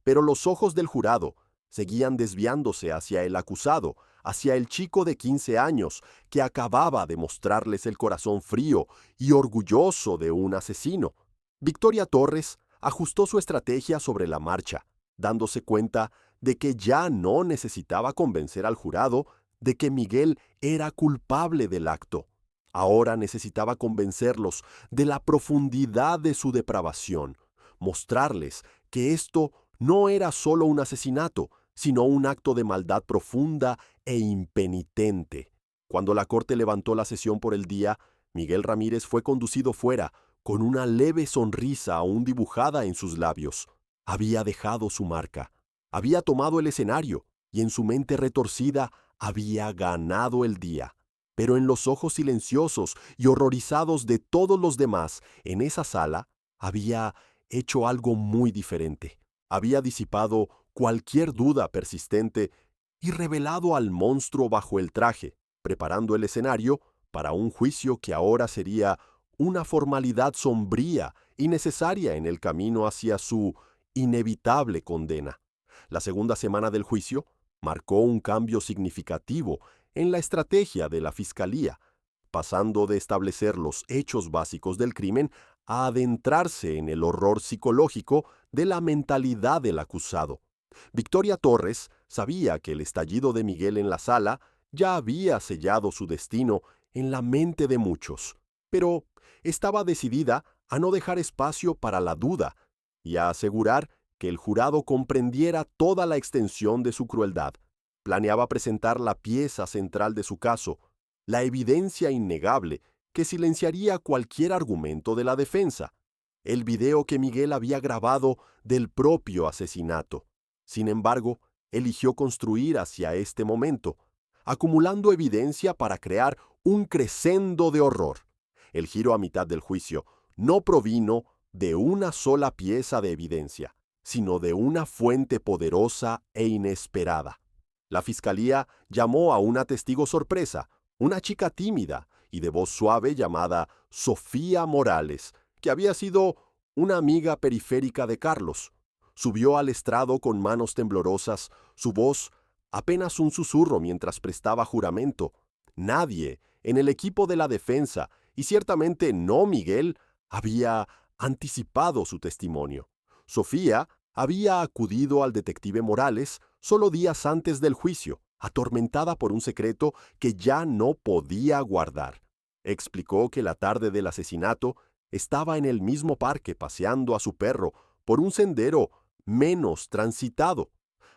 pero los ojos del jurado seguían desviándose hacia el acusado, hacia el chico de 15 años que acababa de mostrarles el corazón frío y orgulloso de un asesino. Victoria Torres ajustó su estrategia sobre la marcha, dándose cuenta de que ya no necesitaba convencer al jurado de que Miguel era culpable del acto. Ahora necesitaba convencerlos de la profundidad de su depravación, mostrarles que esto no era solo un asesinato, sino un acto de maldad profunda e impenitente. Cuando la corte levantó la sesión por el día, Miguel Ramírez fue conducido fuera, con una leve sonrisa aún dibujada en sus labios. Había dejado su marca, había tomado el escenario, y en su mente retorcida había ganado el día. Pero en los ojos silenciosos y horrorizados de todos los demás en esa sala, había hecho algo muy diferente. Había disipado cualquier duda persistente y revelado al monstruo bajo el traje, preparando el escenario para un juicio que ahora sería una formalidad sombría y necesaria en el camino hacia su inevitable condena. La segunda semana del juicio marcó un cambio significativo en la estrategia de la Fiscalía, pasando de establecer los hechos básicos del crimen a adentrarse en el horror psicológico de la mentalidad del acusado. Victoria Torres sabía que el estallido de Miguel en la sala ya había sellado su destino en la mente de muchos, pero estaba decidida a no dejar espacio para la duda y a asegurar que el jurado comprendiera toda la extensión de su crueldad. Planeaba presentar la pieza central de su caso, la evidencia innegable que silenciaría cualquier argumento de la defensa, el video que Miguel había grabado del propio asesinato. Sin embargo, eligió construir hacia este momento, acumulando evidencia para crear un crescendo de horror. El giro a mitad del juicio no provino de una sola pieza de evidencia, sino de una fuente poderosa e inesperada. La fiscalía llamó a una testigo sorpresa, una chica tímida y de voz suave llamada Sofía Morales, que había sido una amiga periférica de Carlos. Subió al estrado con manos temblorosas, su voz apenas un susurro mientras prestaba juramento. Nadie en el equipo de la defensa, y ciertamente no Miguel, había anticipado su testimonio. Sofía había acudido al detective Morales solo días antes del juicio, atormentada por un secreto que ya no podía guardar. Explicó que la tarde del asesinato estaba en el mismo parque paseando a su perro por un sendero menos transitado.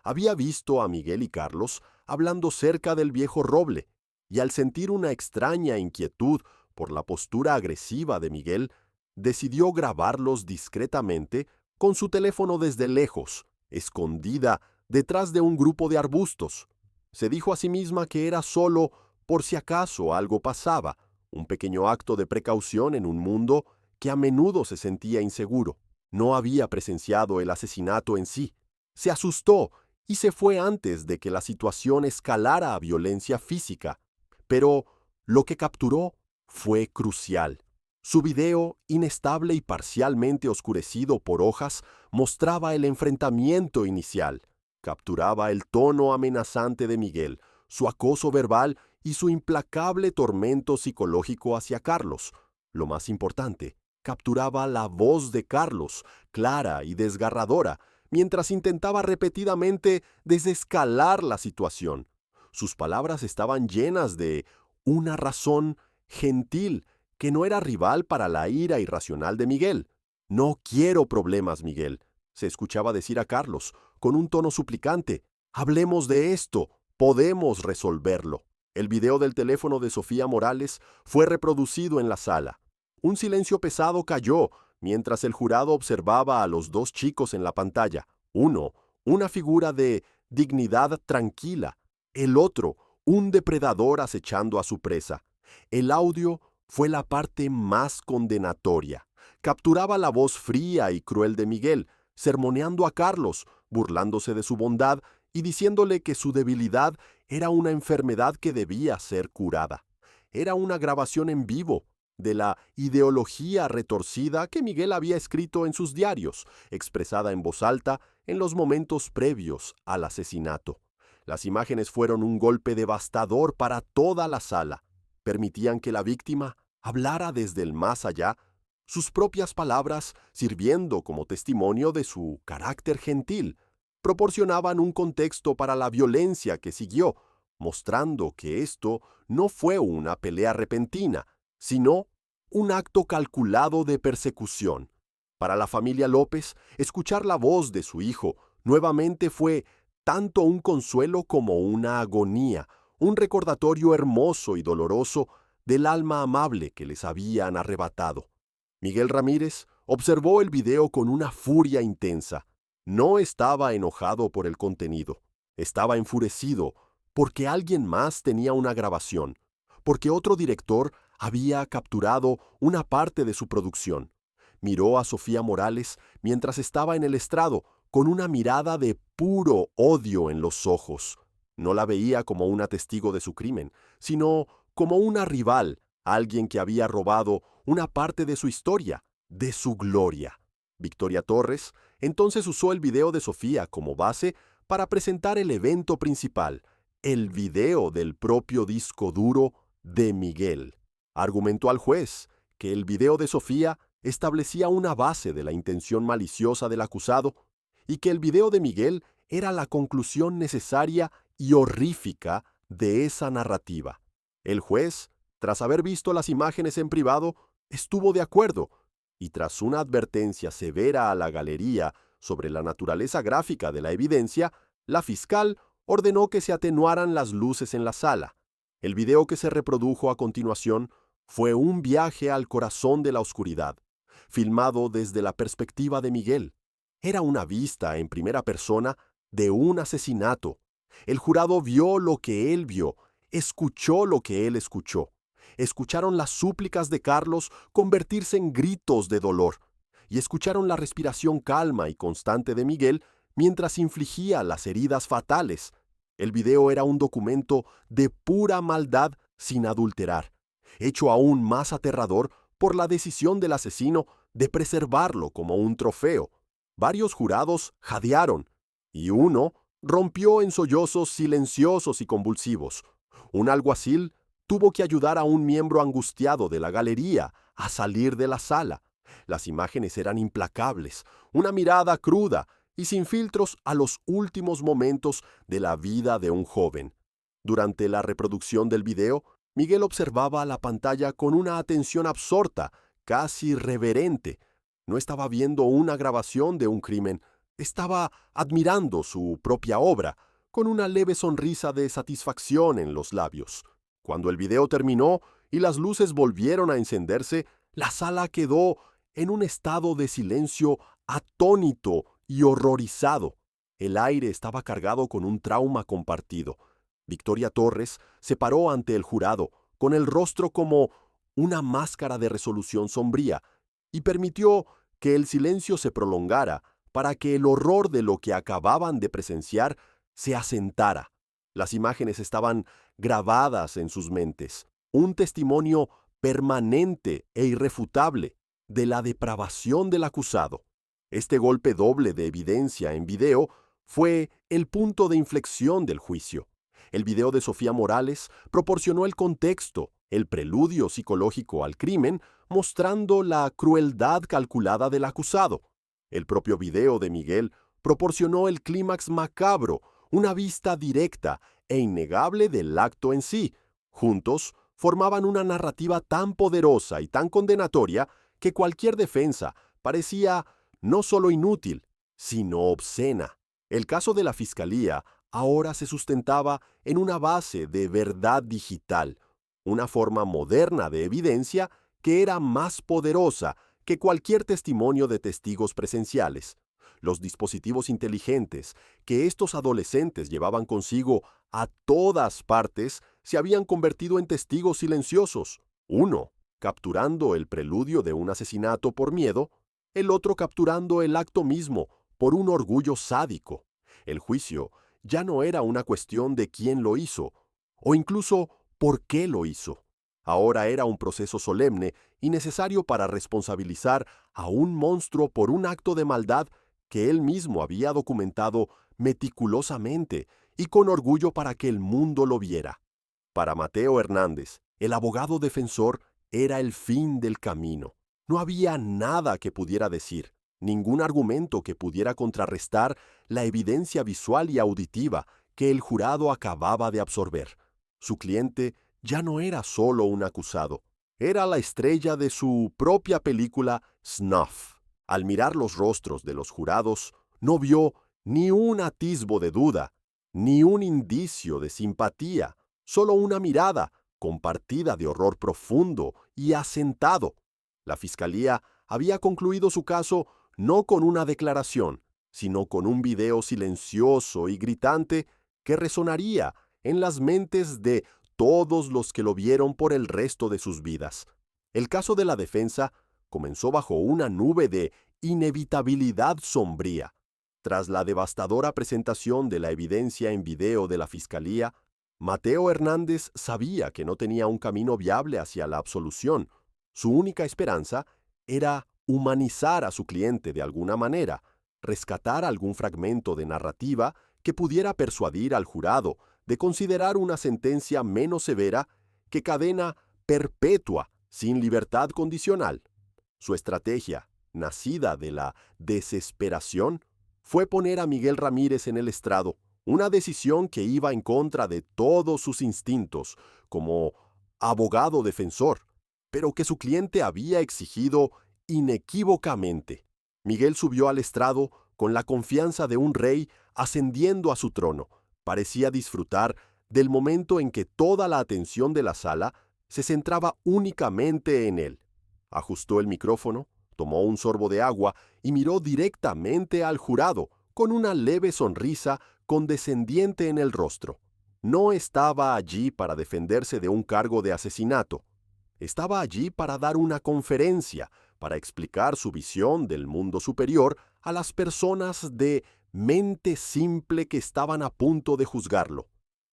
Había visto a Miguel y Carlos hablando cerca del viejo roble, y al sentir una extraña inquietud por la postura agresiva de Miguel, decidió grabarlos discretamente con su teléfono desde lejos, escondida detrás de un grupo de arbustos. Se dijo a sí misma que era solo por si acaso algo pasaba, un pequeño acto de precaución en un mundo que a menudo se sentía inseguro. No había presenciado el asesinato en sí. Se asustó y se fue antes de que la situación escalara a violencia física. Pero lo que capturó fue crucial. Su video, inestable y parcialmente oscurecido por hojas, mostraba el enfrentamiento inicial. Capturaba el tono amenazante de Miguel, su acoso verbal y su implacable tormento psicológico hacia Carlos. Lo más importante, capturaba la voz de Carlos, clara y desgarradora, mientras intentaba repetidamente desescalar la situación. Sus palabras estaban llenas de una razón gentil que no era rival para la ira irracional de Miguel. No quiero problemas, Miguel, se escuchaba decir a Carlos, con un tono suplicante. Hablemos de esto, podemos resolverlo. El video del teléfono de Sofía Morales fue reproducido en la sala. Un silencio pesado cayó mientras el jurado observaba a los dos chicos en la pantalla. Uno, una figura de dignidad tranquila. El otro, un depredador acechando a su presa. El audio fue la parte más condenatoria. Capturaba la voz fría y cruel de Miguel, sermoneando a Carlos, burlándose de su bondad y diciéndole que su debilidad era una enfermedad que debía ser curada. Era una grabación en vivo de la ideología retorcida que Miguel había escrito en sus diarios, expresada en voz alta en los momentos previos al asesinato. Las imágenes fueron un golpe devastador para toda la sala. Permitían que la víctima hablara desde el más allá, sus propias palabras sirviendo como testimonio de su carácter gentil. Proporcionaban un contexto para la violencia que siguió, mostrando que esto no fue una pelea repentina, sino un acto calculado de persecución. Para la familia López, escuchar la voz de su hijo nuevamente fue tanto un consuelo como una agonía, un recordatorio hermoso y doloroso del alma amable que les habían arrebatado. Miguel Ramírez observó el video con una furia intensa. No estaba enojado por el contenido, estaba enfurecido porque alguien más tenía una grabación, porque otro director había capturado una parte de su producción. Miró a Sofía Morales mientras estaba en el estrado, con una mirada de puro odio en los ojos. No la veía como una testigo de su crimen, sino como una rival, alguien que había robado una parte de su historia, de su gloria. Victoria Torres entonces usó el video de Sofía como base para presentar el evento principal, el video del propio disco duro de Miguel. Argumentó al juez que el video de Sofía establecía una base de la intención maliciosa del acusado y que el video de Miguel era la conclusión necesaria y horrífica de esa narrativa. El juez, tras haber visto las imágenes en privado, estuvo de acuerdo y tras una advertencia severa a la galería sobre la naturaleza gráfica de la evidencia, la fiscal ordenó que se atenuaran las luces en la sala. El video que se reprodujo a continuación fue un viaje al corazón de la oscuridad, filmado desde la perspectiva de Miguel. Era una vista en primera persona de un asesinato. El jurado vio lo que él vio, escuchó lo que él escuchó. Escucharon las súplicas de Carlos convertirse en gritos de dolor y escucharon la respiración calma y constante de Miguel mientras infligía las heridas fatales. El video era un documento de pura maldad sin adulterar, hecho aún más aterrador por la decisión del asesino de preservarlo como un trofeo. Varios jurados jadearon y uno rompió en sollozos silenciosos y convulsivos. Un alguacil tuvo que ayudar a un miembro angustiado de la galería a salir de la sala. Las imágenes eran implacables, una mirada cruda y sin filtros a los últimos momentos de la vida de un joven. Durante la reproducción del video, Miguel observaba la pantalla con una atención absorta, casi reverente. No estaba viendo una grabación de un crimen, estaba admirando su propia obra, con una leve sonrisa de satisfacción en los labios. Cuando el video terminó y las luces volvieron a encenderse, la sala quedó en un estado de silencio atónito y horrorizado. El aire estaba cargado con un trauma compartido. Victoria Torres se paró ante el jurado, con el rostro como una máscara de resolución sombría, y permitió que el silencio se prolongara para que el horror de lo que acababan de presenciar se asentara. Las imágenes estaban grabadas en sus mentes, un testimonio permanente e irrefutable de la depravación del acusado. Este golpe doble de evidencia en video fue el punto de inflexión del juicio. El video de Sofía Morales proporcionó el contexto, el preludio psicológico al crimen, mostrando la crueldad calculada del acusado. El propio video de Miguel proporcionó el clímax macabro, una vista directa e innegable del acto en sí. Juntos, formaban una narrativa tan poderosa y tan condenatoria que cualquier defensa parecía no solo inútil, sino obscena. El caso de la Fiscalía ahora se sustentaba en una base de verdad digital, una forma moderna de evidencia que era más poderosa que cualquier testimonio de testigos presenciales. Los dispositivos inteligentes que estos adolescentes llevaban consigo a todas partes se habían convertido en testigos silenciosos. Uno, capturando el preludio de un asesinato por miedo, el otro capturando el acto mismo por un orgullo sádico. El juicio ya no era una cuestión de quién lo hizo, o incluso por qué lo hizo. Ahora era un proceso solemne y necesario para responsabilizar a un monstruo por un acto de maldad que él mismo había documentado meticulosamente y con orgullo para que el mundo lo viera. Para Mateo Hernández, el abogado defensor era el fin del camino. No había nada que pudiera decir, ningún argumento que pudiera contrarrestar la evidencia visual y auditiva que el jurado acababa de absorber. Su cliente ya no era solo un acusado, era la estrella de su propia película Snuff. Al mirar los rostros de los jurados, no vio ni un atisbo de duda, ni un indicio de simpatía, solo una mirada compartida de horror profundo y asentado. La Fiscalía había concluido su caso no con una declaración, sino con un video silencioso y gritante que resonaría en las mentes de todos los que lo vieron por el resto de sus vidas. El caso de la defensa comenzó bajo una nube de inevitabilidad sombría. Tras la devastadora presentación de la evidencia en video de la Fiscalía, Mateo Hernández sabía que no tenía un camino viable hacia la absolución. Su única esperanza era humanizar a su cliente de alguna manera, rescatar algún fragmento de narrativa que pudiera persuadir al jurado de considerar una sentencia menos severa que cadena perpetua sin libertad condicional. Su estrategia, nacida de la desesperación, fue poner a Miguel Ramírez en el estrado, una decisión que iba en contra de todos sus instintos como abogado defensor, pero que su cliente había exigido inequívocamente. Miguel subió al estrado con la confianza de un rey ascendiendo a su trono. Parecía disfrutar del momento en que toda la atención de la sala se centraba únicamente en él. Ajustó el micrófono, tomó un sorbo de agua y miró directamente al jurado, con una leve sonrisa condescendiente en el rostro. No estaba allí para defenderse de un cargo de asesinato. Estaba allí para dar una conferencia, para explicar su visión del mundo superior a las personas de mente simple que estaban a punto de juzgarlo.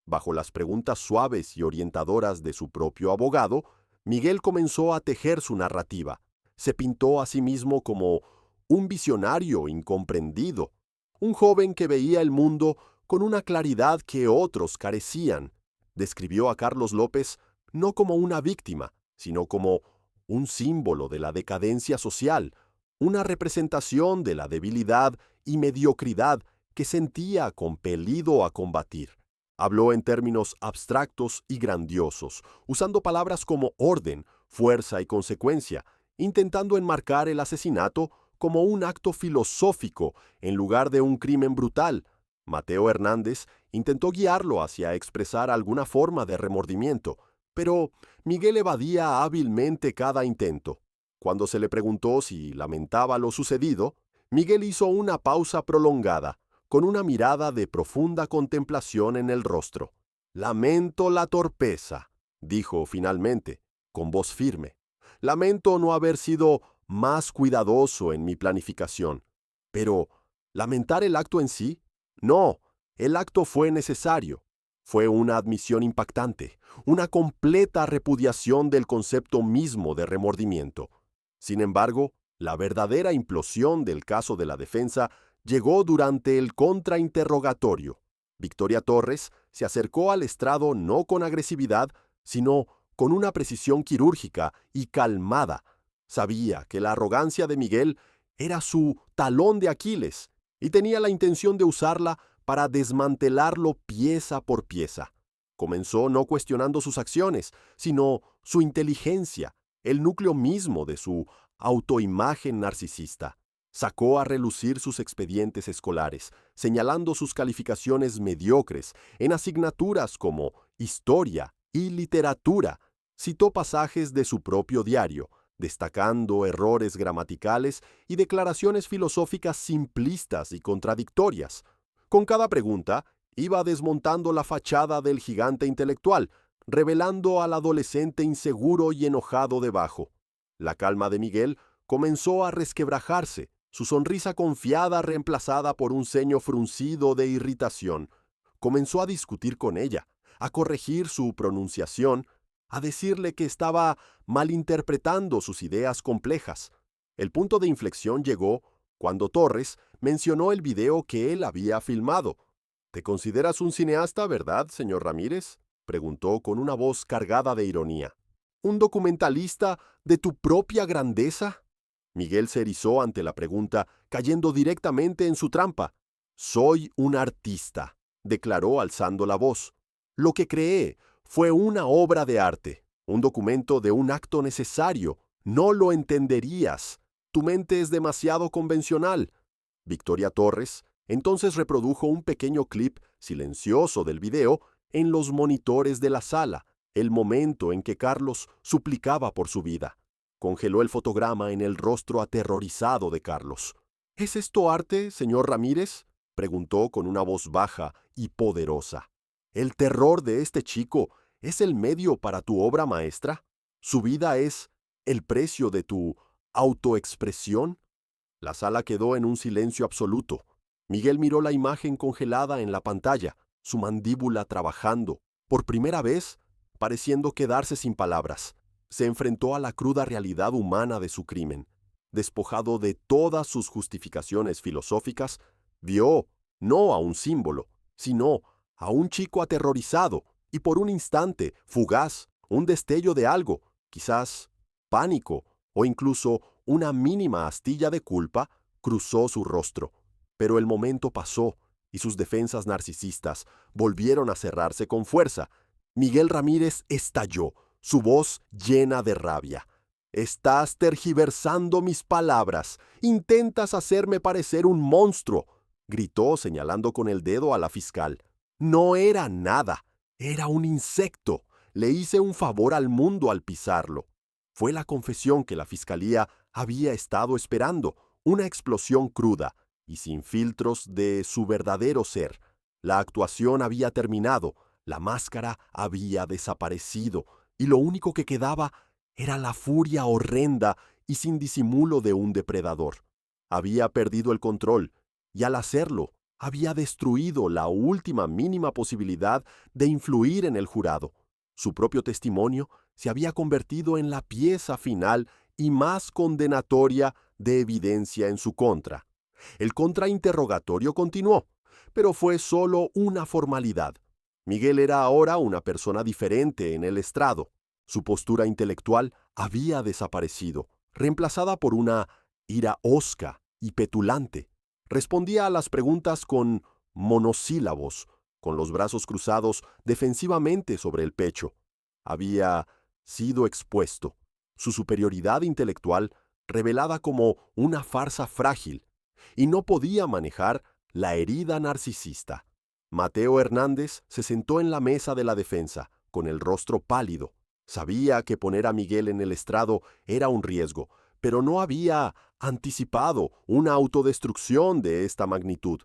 Bajo las preguntas suaves y orientadoras de su propio abogado, Miguel comenzó a tejer su narrativa. Se pintó a sí mismo como un visionario incomprendido, un joven que veía el mundo con una claridad que otros carecían. Describió a Carlos López no como una víctima, sino como un símbolo de la decadencia social, una representación de la debilidad y mediocridad que sentía compelido a combatir. Habló en términos abstractos y grandiosos, usando palabras como orden, fuerza y consecuencia, intentando enmarcar el asesinato como un acto filosófico en lugar de un crimen brutal. Mateo Hernández intentó guiarlo hacia expresar alguna forma de remordimiento, pero Miguel evadía hábilmente cada intento. Cuando se le preguntó si lamentaba lo sucedido, Miguel hizo una pausa prolongada, con una mirada de profunda contemplación en el rostro. «Lamento la torpeza», dijo finalmente, con voz firme. «Lamento no haber sido más cuidadoso en mi planificación. Pero, ¿lamentar el acto en sí? No, el acto fue necesario. Fue una admisión impactante, una completa repudiación del concepto mismo de remordimiento. Sin embargo, la verdadera implosión del caso de la defensa llegó durante el contrainterrogatorio. Victoria Torres se acercó al estrado no con agresividad, sino con una precisión quirúrgica y calmada. Sabía que la arrogancia de Miguel era su talón de Aquiles y tenía la intención de usarla para desmantelarlo pieza por pieza. Comenzó no cuestionando sus acciones, sino su inteligencia, el núcleo mismo de su autoimagen narcisista. Sacó a relucir sus expedientes escolares, señalando sus calificaciones mediocres en asignaturas como historia y literatura. Citó pasajes de su propio diario, destacando errores gramaticales y declaraciones filosóficas simplistas y contradictorias. Con cada pregunta, iba desmontando la fachada del gigante intelectual, revelando al adolescente inseguro y enojado debajo. La calma de Miguel comenzó a resquebrajarse, su sonrisa confiada reemplazada por un ceño fruncido de irritación. Comenzó a discutir con ella, a corregir su pronunciación, a decirle que estaba malinterpretando sus ideas complejas. El punto de inflexión llegó cuando Torres mencionó el video que él había filmado. ¿Te consideras un cineasta, verdad, señor Ramírez?, preguntó con una voz cargada de ironía. ¿Un documentalista de tu propia grandeza? Miguel se erizó ante la pregunta, cayendo directamente en su trampa. Soy un artista, declaró alzando la voz. Lo que creé fue una obra de arte, un documento de un acto necesario. No lo entenderías. Tu mente es demasiado convencional. Victoria Torres entonces reprodujo un pequeño clip silencioso del video en los monitores de la sala, el momento en que Carlos suplicaba por su vida. Congeló el fotograma en el rostro aterrorizado de Carlos. ¿Es esto arte, señor Ramírez?, preguntó con una voz baja y poderosa. ¿El terror de este chico es el medio para tu obra maestra? ¿Su vida es el precio de tu autoexpresión? La sala quedó en un silencio absoluto. Miguel miró la imagen congelada en la pantalla, su mandíbula trabajando, por primera vez, pareciendo quedarse sin palabras. Se enfrentó a la cruda realidad humana de su crimen. Despojado de todas sus justificaciones filosóficas, vio no a un símbolo, sino a un chico aterrorizado, y por un instante, fugaz, un destello de algo, quizás pánico o incluso una mínima astilla de culpa, cruzó su rostro. Pero el momento pasó y sus defensas narcisistas volvieron a cerrarse con fuerza. Miguel Ramírez estalló, su voz llena de rabia. Estás tergiversando mis palabras. Intentas hacerme parecer un monstruo, gritó señalando con el dedo a la fiscal. No era nada, era un insecto. Le hice un favor al mundo al pisarlo. Fue la confesión que la fiscalía había estado esperando, una explosión cruda y sin filtros de su verdadero ser. La actuación había terminado, la máscara había desaparecido, y lo único que quedaba era la furia horrenda y sin disimulo de un depredador. Había perdido el control, y al hacerlo, había destruido la última mínima posibilidad de influir en el jurado. Su propio testimonio se había convertido en la pieza final y más condenatoria de evidencia en su contra. El contrainterrogatorio continuó, pero fue solo una formalidad. Miguel era ahora una persona diferente en el estrado. Su postura intelectual había desaparecido, reemplazada por una ira hosca y petulante. Respondía a las preguntas con monosílabos, con los brazos cruzados defensivamente sobre el pecho. Había sido expuesto. Su superioridad intelectual revelada como una farsa frágil, y no podía manejar la herida narcisista. Mateo Hernández se sentó en la mesa de la defensa, con el rostro pálido. Sabía que poner a Miguel en el estrado era un riesgo, pero no había anticipado una autodestrucción de esta magnitud.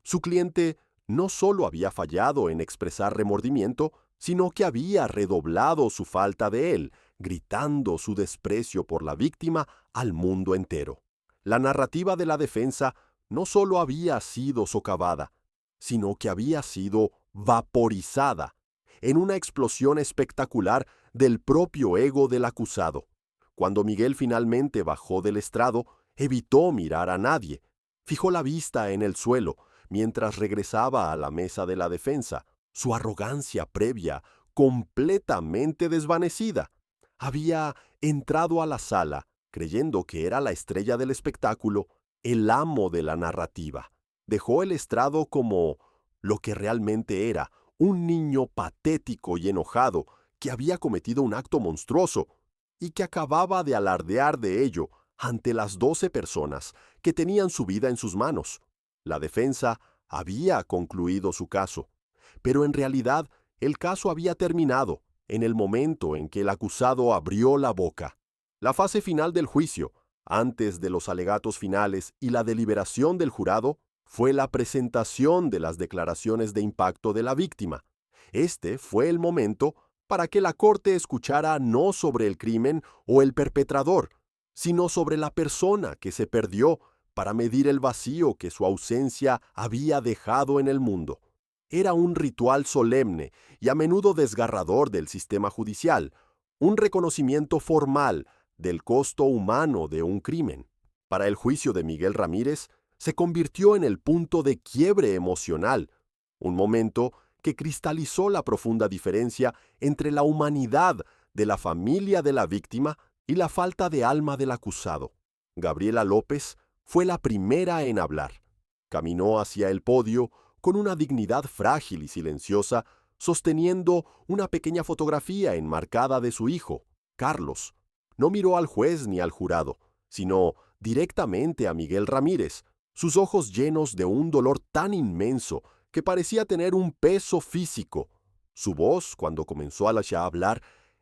Su cliente no solo había fallado en expresar remordimiento, sino que había redoblado su falta de él, gritando su desprecio por la víctima al mundo entero. La narrativa de la defensa no solo había sido socavada, sino que había sido vaporizada en una explosión espectacular del propio ego del acusado. Cuando Miguel finalmente bajó del estrado, evitó mirar a nadie. Fijó la vista en el suelo mientras regresaba a la mesa de la defensa. Su arrogancia previa completamente desvanecida. Había entrado a la sala creyendo que era la estrella del espectáculo, el amo de la narrativa. Dejó el estrado como lo que realmente era, un niño patético y enojado que había cometido un acto monstruoso y que acababa de alardear de ello ante las 12 personas que tenían su vida en sus manos. La defensa había concluido su caso, pero en realidad el caso había terminado en el momento en que el acusado abrió la boca. La fase final del juicio, antes de los alegatos finales y la deliberación del jurado, fue la presentación de las declaraciones de impacto de la víctima. Este fue el momento para que la corte escuchara no sobre el crimen o el perpetrador, sino sobre la persona que se perdió para medir el vacío que su ausencia había dejado en el mundo. Era un ritual solemne y a menudo desgarrador del sistema judicial, un reconocimiento formal del costo humano de un crimen. Para el juicio de Miguel Ramírez, se convirtió en el punto de quiebre emocional, un momento que cristalizó la profunda diferencia entre la humanidad de la familia de la víctima y la falta de alma del acusado. Gabriela López fue la primera en hablar. Caminó hacia el podio con una dignidad frágil y silenciosa, sosteniendo una pequeña fotografía enmarcada de su hijo, Carlos. No miró al juez ni al jurado, sino directamente a Miguel Ramírez, sus ojos llenos de un dolor tan inmenso que parecía tener un peso físico. Su voz, cuando comenzó a hablar,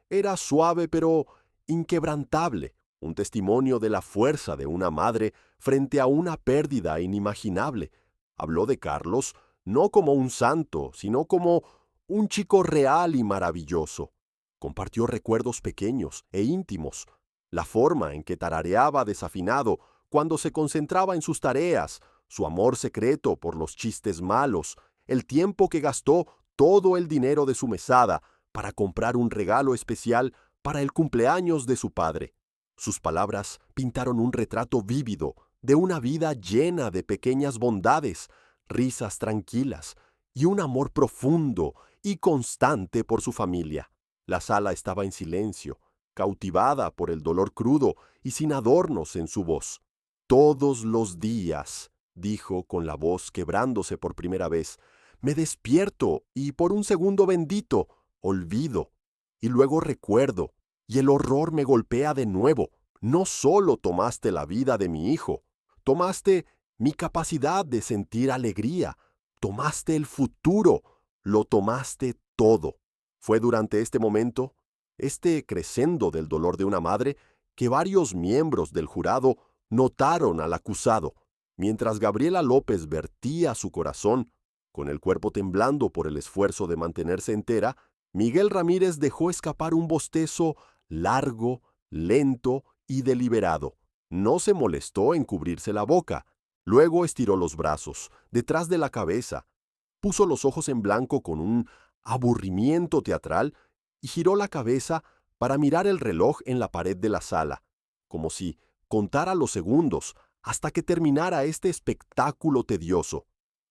era suave pero inquebrantable, un testimonio de la fuerza de una madre frente a una pérdida inimaginable. Habló de Carlos no como un santo, sino como un chico real y maravilloso. Compartió recuerdos pequeños e íntimos, la forma en que tarareaba desafinado cuando se concentraba en sus tareas, su amor secreto por los chistes malos, el tiempo que gastó todo el dinero de su mesada para comprar un regalo especial para el cumpleaños de su padre. Sus palabras pintaron un retrato vívido de una vida llena de pequeñas bondades, risas tranquilas y un amor profundo y constante por su familia. La sala estaba en silencio, cautivada por el dolor crudo y sin adornos en su voz. Todos los días, dijo con la voz quebrándose por primera vez, me despierto y por un segundo bendito, olvido, y luego recuerdo, y el horror me golpea de nuevo. No solo tomaste la vida de mi hijo, tomaste mi capacidad de sentir alegría, tomaste el futuro, lo tomaste todo. Fue durante este momento, este crescendo del dolor de una madre, que varios miembros del jurado notaron al acusado, mientras Gabriela López vertía su corazón, con el cuerpo temblando por el esfuerzo de mantenerse entera. Miguel Ramírez dejó escapar un bostezo largo, lento y deliberado. No se molestó en cubrirse la boca. Luego estiró los brazos, detrás de la cabeza, puso los ojos en blanco con un aburrimiento teatral y giró la cabeza para mirar el reloj en la pared de la sala, como si contara los segundos hasta que terminara este espectáculo tedioso.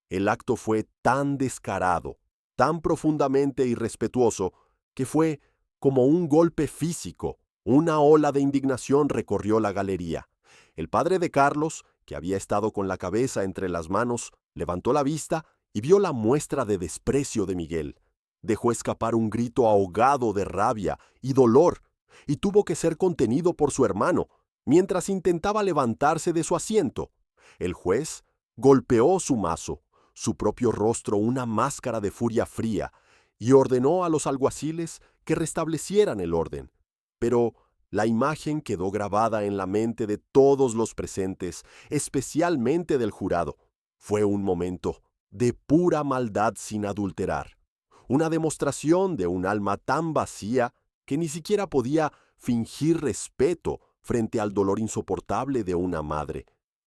El acto fue tan descarado, tan profundamente irrespetuoso, que fue como un golpe físico. Una ola de indignación recorrió la galería. El padre de Carlos, que había estado con la cabeza entre las manos, levantó la vista y vio la muestra de desprecio de Miguel. Dejó escapar un grito ahogado de rabia y dolor, y tuvo que ser contenido por su hermano, mientras intentaba levantarse de su asiento. El juez golpeó su mazo, su propio rostro una máscara de furia fría, y ordenó a los alguaciles que restablecieran el orden. Pero la imagen quedó grabada en la mente de todos los presentes, especialmente del jurado. Fue un momento de pura maldad sin adulterar, una demostración de un alma tan vacía que ni siquiera podía fingir respeto frente al dolor insoportable de una madre.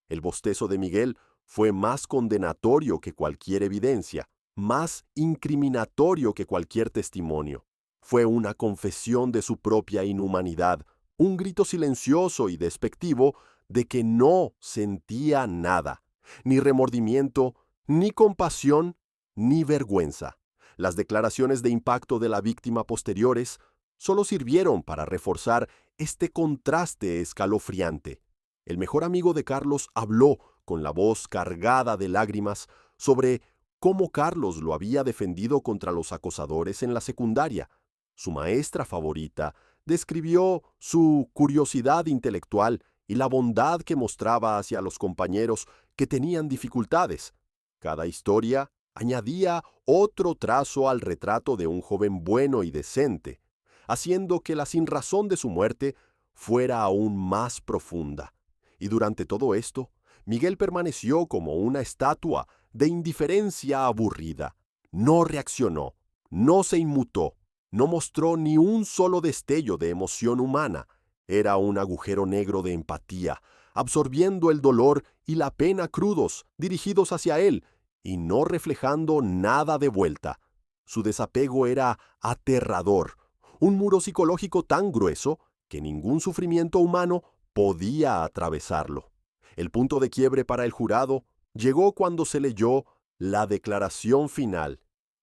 El bostezo de Miguel fue más condenatorio que cualquier evidencia, más incriminatorio que cualquier testimonio. Fue una confesión de su propia inhumanidad, un grito silencioso y despectivo de que no sentía nada, ni remordimiento, ni compasión, ni vergüenza. Las declaraciones de impacto de la víctima posteriores solo sirvieron para reforzar este contraste escalofriante. El mejor amigo de Carlos habló, con la voz cargada de lágrimas, sobre cómo Carlos lo había defendido contra los acosadores en la secundaria. Su maestra favorita describió su curiosidad intelectual y la bondad que mostraba hacia los compañeros que tenían dificultades. Cada historia añadía otro trazo al retrato de un joven bueno y decente, haciendo que la sinrazón de su muerte fuera aún más profunda. Y durante todo esto, Miguel permaneció como una estatua de indiferencia aburrida. No reaccionó, no se inmutó, no mostró ni un solo destello de emoción humana. Era un agujero negro de empatía, absorbiendo el dolor y la pena crudos dirigidos hacia él y no reflejando nada de vuelta. Su desapego era aterrador, un muro psicológico tan grueso que ningún sufrimiento humano podía atravesarlo. El punto de quiebre para el jurado llegó cuando se leyó la declaración final.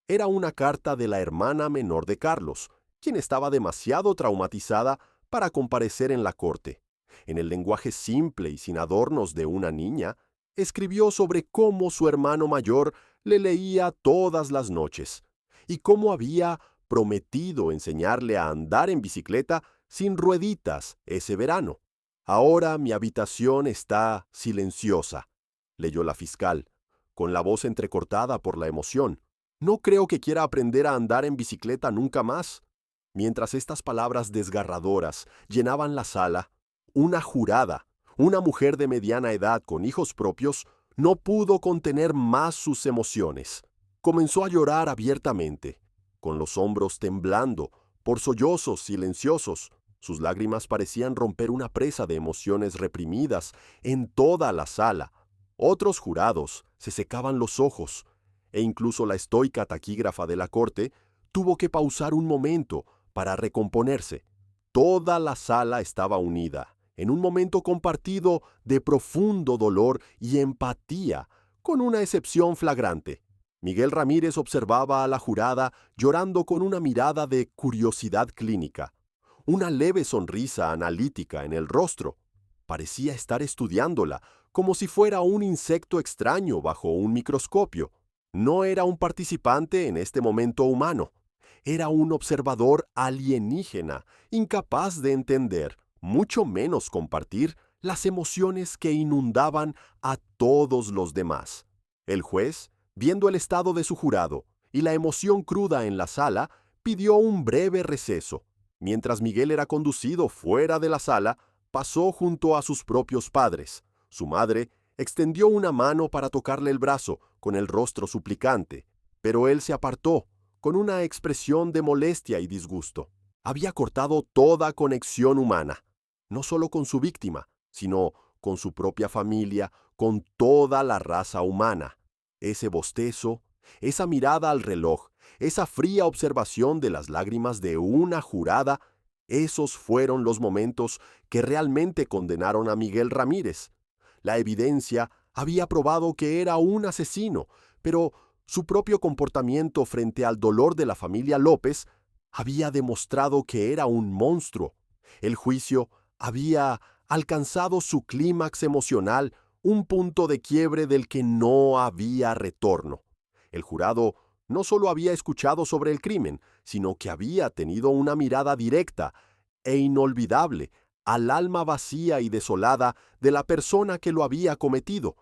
Era una carta de la hermana menor de Carlos, quien estaba demasiado traumatizada para comparecer en la corte. En el lenguaje simple y sin adornos de una niña, escribió sobre cómo su hermano mayor le leía todas las noches y cómo había prometido enseñarle a andar en bicicleta sin rueditas ese verano. Ahora mi habitación está silenciosa, leyó la fiscal, con la voz entrecortada por la emoción. No creo que quiera aprender a andar en bicicleta nunca más. Mientras estas palabras desgarradoras llenaban la sala, una jurada, una mujer de mediana edad con hijos propios, no pudo contener más sus emociones. Comenzó a llorar abiertamente, con los hombros temblando, por sollozos silenciosos. Sus lágrimas parecían romper una presa de emociones reprimidas en toda la sala. Otros jurados se secaban los ojos, e incluso la estoica taquígrafa de la corte tuvo que pausar un momento para recomponerse. Toda la sala estaba unida, en un momento compartido de profundo dolor y empatía, con una excepción flagrante. Miguel Ramírez observaba a la jurada llorando con una mirada de curiosidad clínica, una leve sonrisa analítica en el rostro. Parecía estar estudiándola, como si fuera un insecto extraño bajo un microscopio. No era un participante en este momento humano. Era un observador alienígena, incapaz de entender, mucho menos compartir, las emociones que inundaban a todos los demás. El juez, viendo el estado de su jurado y la emoción cruda en la sala, pidió un breve receso. Mientras Miguel era conducido fuera de la sala, pasó junto a sus propios padres. Su madre extendió una mano para tocarle el brazo, con el rostro suplicante, pero él se apartó, con una expresión de molestia y disgusto. Había cortado toda conexión humana, no solo con su víctima, sino con su propia familia, con toda la raza humana. Ese bostezo, esa mirada al reloj, esa fría observación de las lágrimas de una jurada, esos fueron los momentos que realmente condenaron a Miguel Ramírez. La evidencia había probado que era un asesino, pero su propio comportamiento frente al dolor de la familia López había demostrado que era un monstruo. El juicio había alcanzado su clímax emocional, un punto de quiebre del que no había retorno. El jurado no solo había escuchado sobre el crimen, sino que había tenido una mirada directa e inolvidable al alma vacía y desolada de la persona que lo había cometido.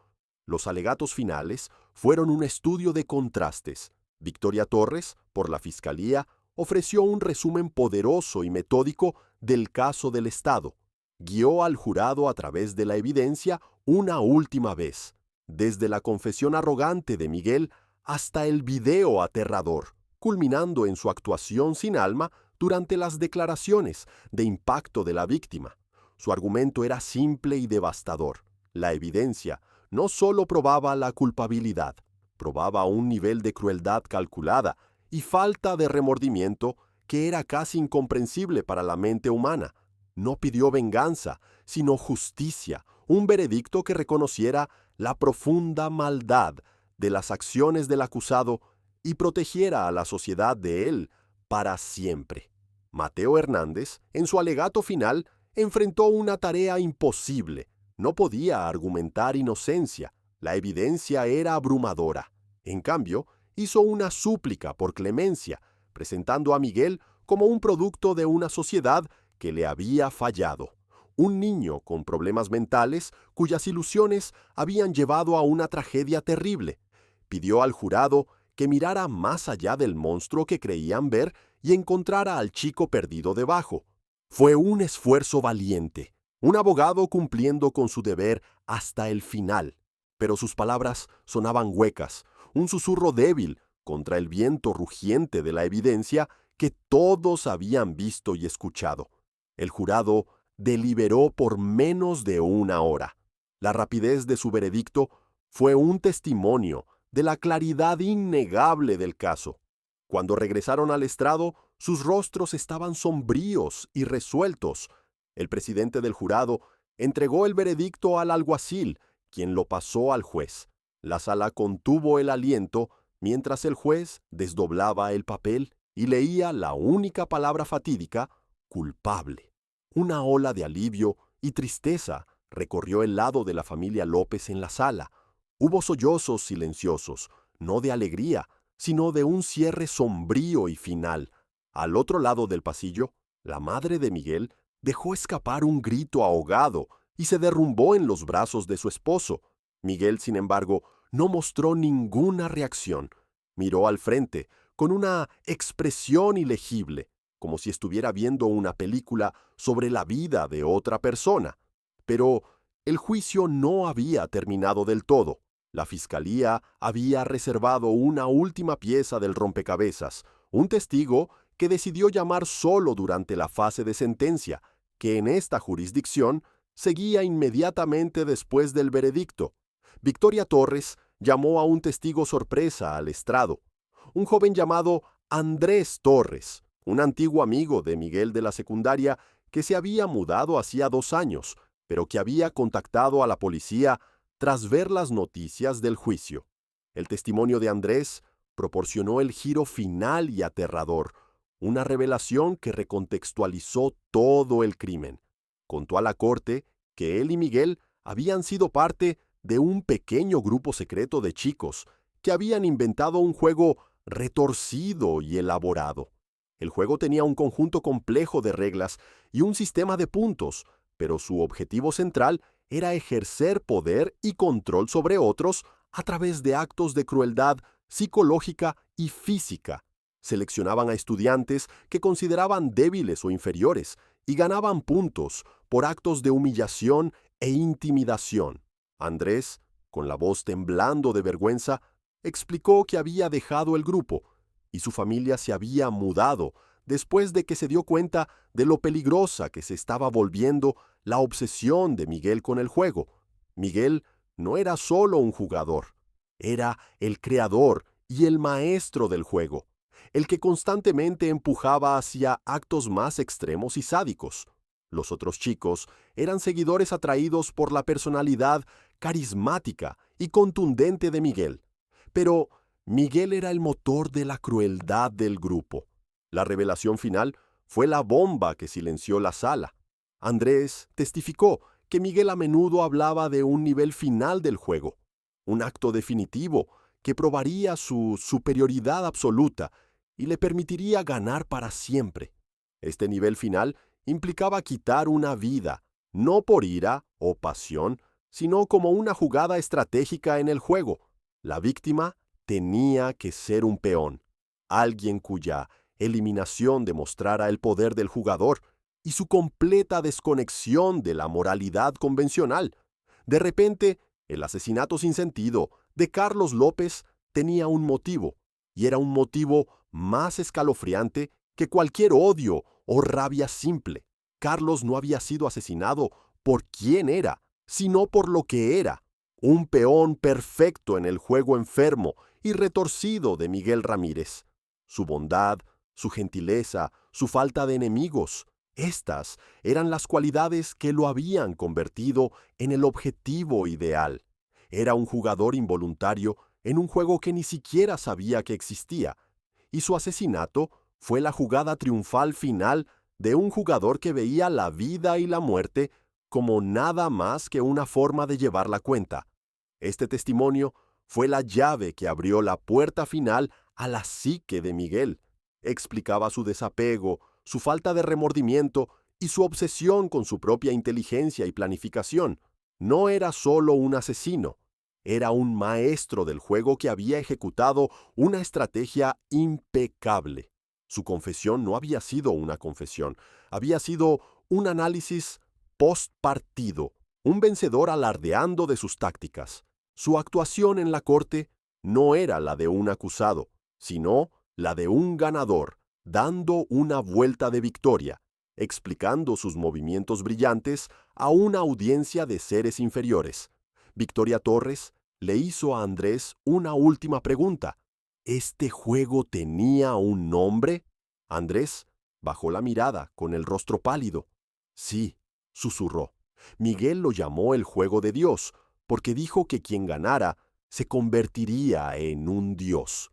Los alegatos finales fueron un estudio de contrastes. Victoria Torres, por la Fiscalía, ofreció un resumen poderoso y metódico del caso del Estado. Guió al jurado a través de la evidencia una última vez, desde la confesión arrogante de Miguel hasta el video aterrador, culminando en su actuación sin alma durante las declaraciones de impacto de la víctima. Su argumento era simple y devastador. La evidencia no solo probaba la culpabilidad, probaba un nivel de crueldad calculada y falta de remordimiento que era casi incomprensible para la mente humana. No pidió venganza, sino justicia, un veredicto que reconociera la profunda maldad de las acciones del acusado y protegiera a la sociedad de él para siempre. Mateo Hernández, en su alegato final, enfrentó una tarea imposible. No podía argumentar inocencia. La evidencia era abrumadora. En cambio, hizo una súplica por clemencia, presentando a Miguel como un producto de una sociedad que le había fallado. Un niño con problemas mentales cuyas ilusiones habían llevado a una tragedia terrible. Pidió al jurado que mirara más allá del monstruo que creían ver y encontrara al chico perdido debajo. Fue un esfuerzo valiente, un abogado cumpliendo con su deber hasta el final. Pero sus palabras sonaban huecas, un susurro débil contra el viento rugiente de la evidencia que todos habían visto y escuchado. El jurado deliberó por menos de una hora. La rapidez de su veredicto fue un testimonio de la claridad innegable del caso. Cuando regresaron al estrado, sus rostros estaban sombríos y resueltos. El presidente del jurado entregó el veredicto al alguacil, quien lo pasó al juez. La sala contuvo el aliento mientras el juez desdoblaba el papel y leía la única palabra fatídica: culpable. Una ola de alivio y tristeza recorrió el lado de la familia López en la sala. Hubo sollozos silenciosos, no de alegría, sino de un cierre sombrío y final. Al otro lado del pasillo, la madre de Miguel dejó escapar un grito ahogado y se derrumbó en los brazos de su esposo. Miguel, sin embargo, no mostró ninguna reacción. Miró al frente, con una expresión ilegible, como si estuviera viendo una película sobre la vida de otra persona. Pero el juicio no había terminado del todo. La fiscalía había reservado una última pieza del rompecabezas, un testigo que decidió llamar solo durante la fase de sentencia, que en esta jurisdicción seguía inmediatamente después del veredicto. Victoria Torres llamó a un testigo sorpresa al estrado, un joven llamado Andrés Torres, un antiguo amigo de Miguel de la secundaria que se había mudado hacía 2 años, pero que había contactado a la policía tras ver las noticias del juicio. El testimonio de Andrés proporcionó el giro final y aterrador, una revelación que recontextualizó todo el crimen. Contó a la corte que él y Miguel habían sido parte de un pequeño grupo secreto de chicos que habían inventado un juego retorcido y elaborado. El juego tenía un conjunto complejo de reglas y un sistema de puntos, pero su objetivo central era ejercer poder y control sobre otros a través de actos de crueldad psicológica y física. Seleccionaban a estudiantes que consideraban débiles o inferiores y ganaban puntos por actos de humillación e intimidación. Andrés, con la voz temblando de vergüenza, explicó que había dejado el grupo y su familia se había mudado después de que se dio cuenta de lo peligrosa que se estaba volviendo la obsesión de Miguel con el juego. Miguel no era solo un jugador, era el creador y el maestro del juego, el que constantemente empujaba hacia actos más extremos y sádicos. Los otros chicos eran seguidores atraídos por la personalidad carismática y contundente de Miguel. Pero Miguel era el motor de la crueldad del grupo. La revelación final fue la bomba que silenció la sala. Andrés testificó que Miguel a menudo hablaba de un nivel final del juego, un acto definitivo que probaría su superioridad absoluta y le permitiría ganar para siempre. Este nivel final implicaba quitar una vida, no por ira o pasión, sino como una jugada estratégica en el juego. La víctima tenía que ser un peón, alguien cuya eliminación demostrara el poder del jugador y su completa desconexión de la moralidad convencional. De repente, el asesinato sin sentido de Carlos López tenía un motivo, y era un motivo más escalofriante que cualquier odio o rabia simple. Carlos no había sido asesinado por quién era, sino por lo que era, un peón perfecto en el juego enfermo y retorcido de Miguel Ramírez. Su bondad, su gentileza, su falta de enemigos, estas eran las cualidades que lo habían convertido en el objetivo ideal. Era un jugador involuntario en un juego que ni siquiera sabía que existía, y su asesinato fue la jugada triunfal final de un jugador que veía la vida y la muerte como nada más que una forma de llevar la cuenta. Este testimonio fue la llave que abrió la puerta final a la psique de Miguel. Explicaba su desapego, su falta de remordimiento y su obsesión con su propia inteligencia y planificación. No era solo un asesino, era un maestro del juego que había ejecutado una estrategia impecable. Su confesión no había sido una confesión, había sido un análisis post-partido, un vencedor alardeando de sus tácticas. Su actuación en la corte no era la de un acusado, sino la de un ganador, dando una vuelta de victoria, explicando sus movimientos brillantes a una audiencia de seres inferiores. Victoria Torres le hizo a Andrés una última pregunta. ¿Este juego tenía un nombre? Andrés bajó la mirada con el rostro pálido. Sí, susurró. Miguel lo llamó el juego de Dios, porque dijo que quien ganara se convertiría en un dios.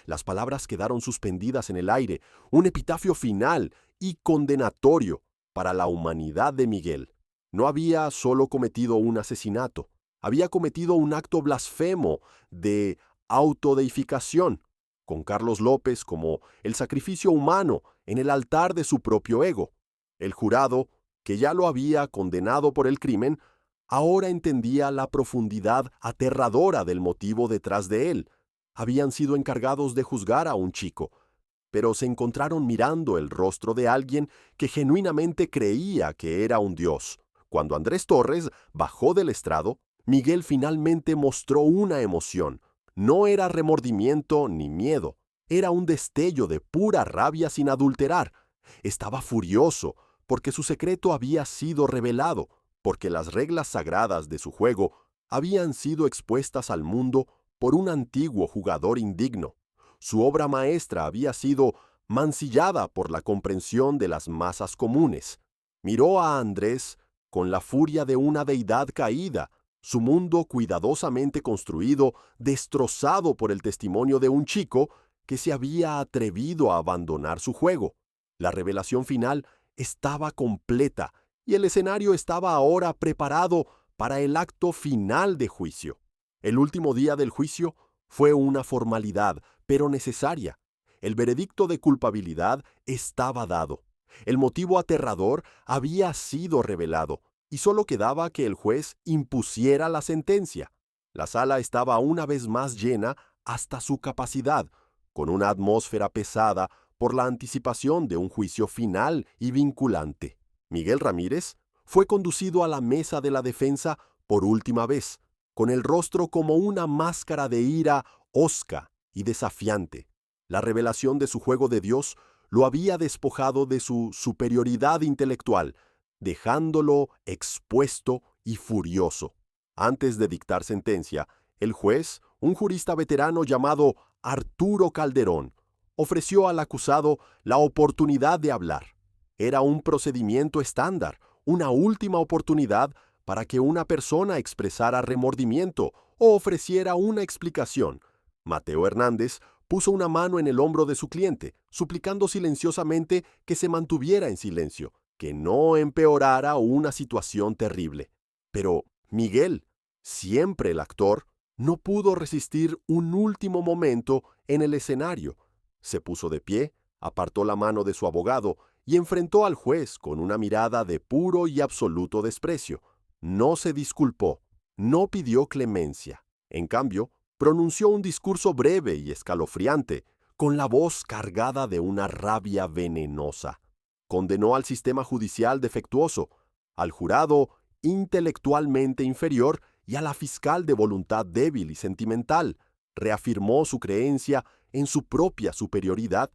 Las palabras quedaron suspendidas en el aire, un epitafio final y condenatorio para la humanidad de Miguel. No había solo cometido un asesinato, había cometido un acto blasfemo de autodeificación, con Carlos López como el sacrificio humano en el altar de su propio ego. El jurado, que ya lo había condenado por el crimen, ahora entendía la profundidad aterradora del motivo detrás de él. Habían sido encargados de juzgar a un chico, pero se encontraron mirando el rostro de alguien que genuinamente creía que era un dios. Cuando Andrés Torres bajó del estrado, Miguel finalmente mostró una emoción. No era remordimiento ni miedo, era un destello de pura rabia sin adulterar. Estaba furioso porque su secreto había sido revelado, porque las reglas sagradas de su juego habían sido expuestas al mundo por un antiguo jugador indigno. Su obra maestra había sido mancillada por la comprensión de las masas comunes. Miró a Andrés con la furia de una deidad caída, su mundo cuidadosamente construido, destrozado por el testimonio de un chico que se había atrevido a abandonar su juego. La revelación final estaba completa y el escenario estaba ahora preparado para el acto final de juicio. El último día del juicio fue una formalidad, pero necesaria. El veredicto de culpabilidad estaba dado. El motivo aterrador había sido revelado, y solo quedaba que el juez impusiera la sentencia. La sala estaba una vez más llena hasta su capacidad, con una atmósfera pesada por la anticipación de un juicio final y vinculante. Miguel Ramírez fue conducido a la mesa de la defensa por última vez, con el rostro como una máscara de ira hosca y desafiante. La revelación de su juego de Dios lo había despojado de su superioridad intelectual, dejándolo expuesto y furioso. Antes de dictar sentencia, el juez, un jurista veterano llamado Arturo Calderón, ofreció al acusado la oportunidad de hablar. Era un procedimiento estándar, una última oportunidad para que una persona expresara remordimiento o ofreciera una explicación. Mateo Hernández puso una mano en el hombro de su cliente, suplicando silenciosamente que se mantuviera en silencio, que no empeorara una situación terrible. Pero Miguel, siempre el actor, no pudo resistir un último momento en el escenario. Se puso de pie, apartó la mano de su abogado y enfrentó al juez con una mirada de puro y absoluto desprecio. No se disculpó, no pidió clemencia. En cambio, pronunció un discurso breve y escalofriante, con la voz cargada de una rabia venenosa. Condenó al sistema judicial defectuoso, al jurado intelectualmente inferior y a la fiscal de voluntad débil y sentimental. Reafirmó su creencia en su propia superioridad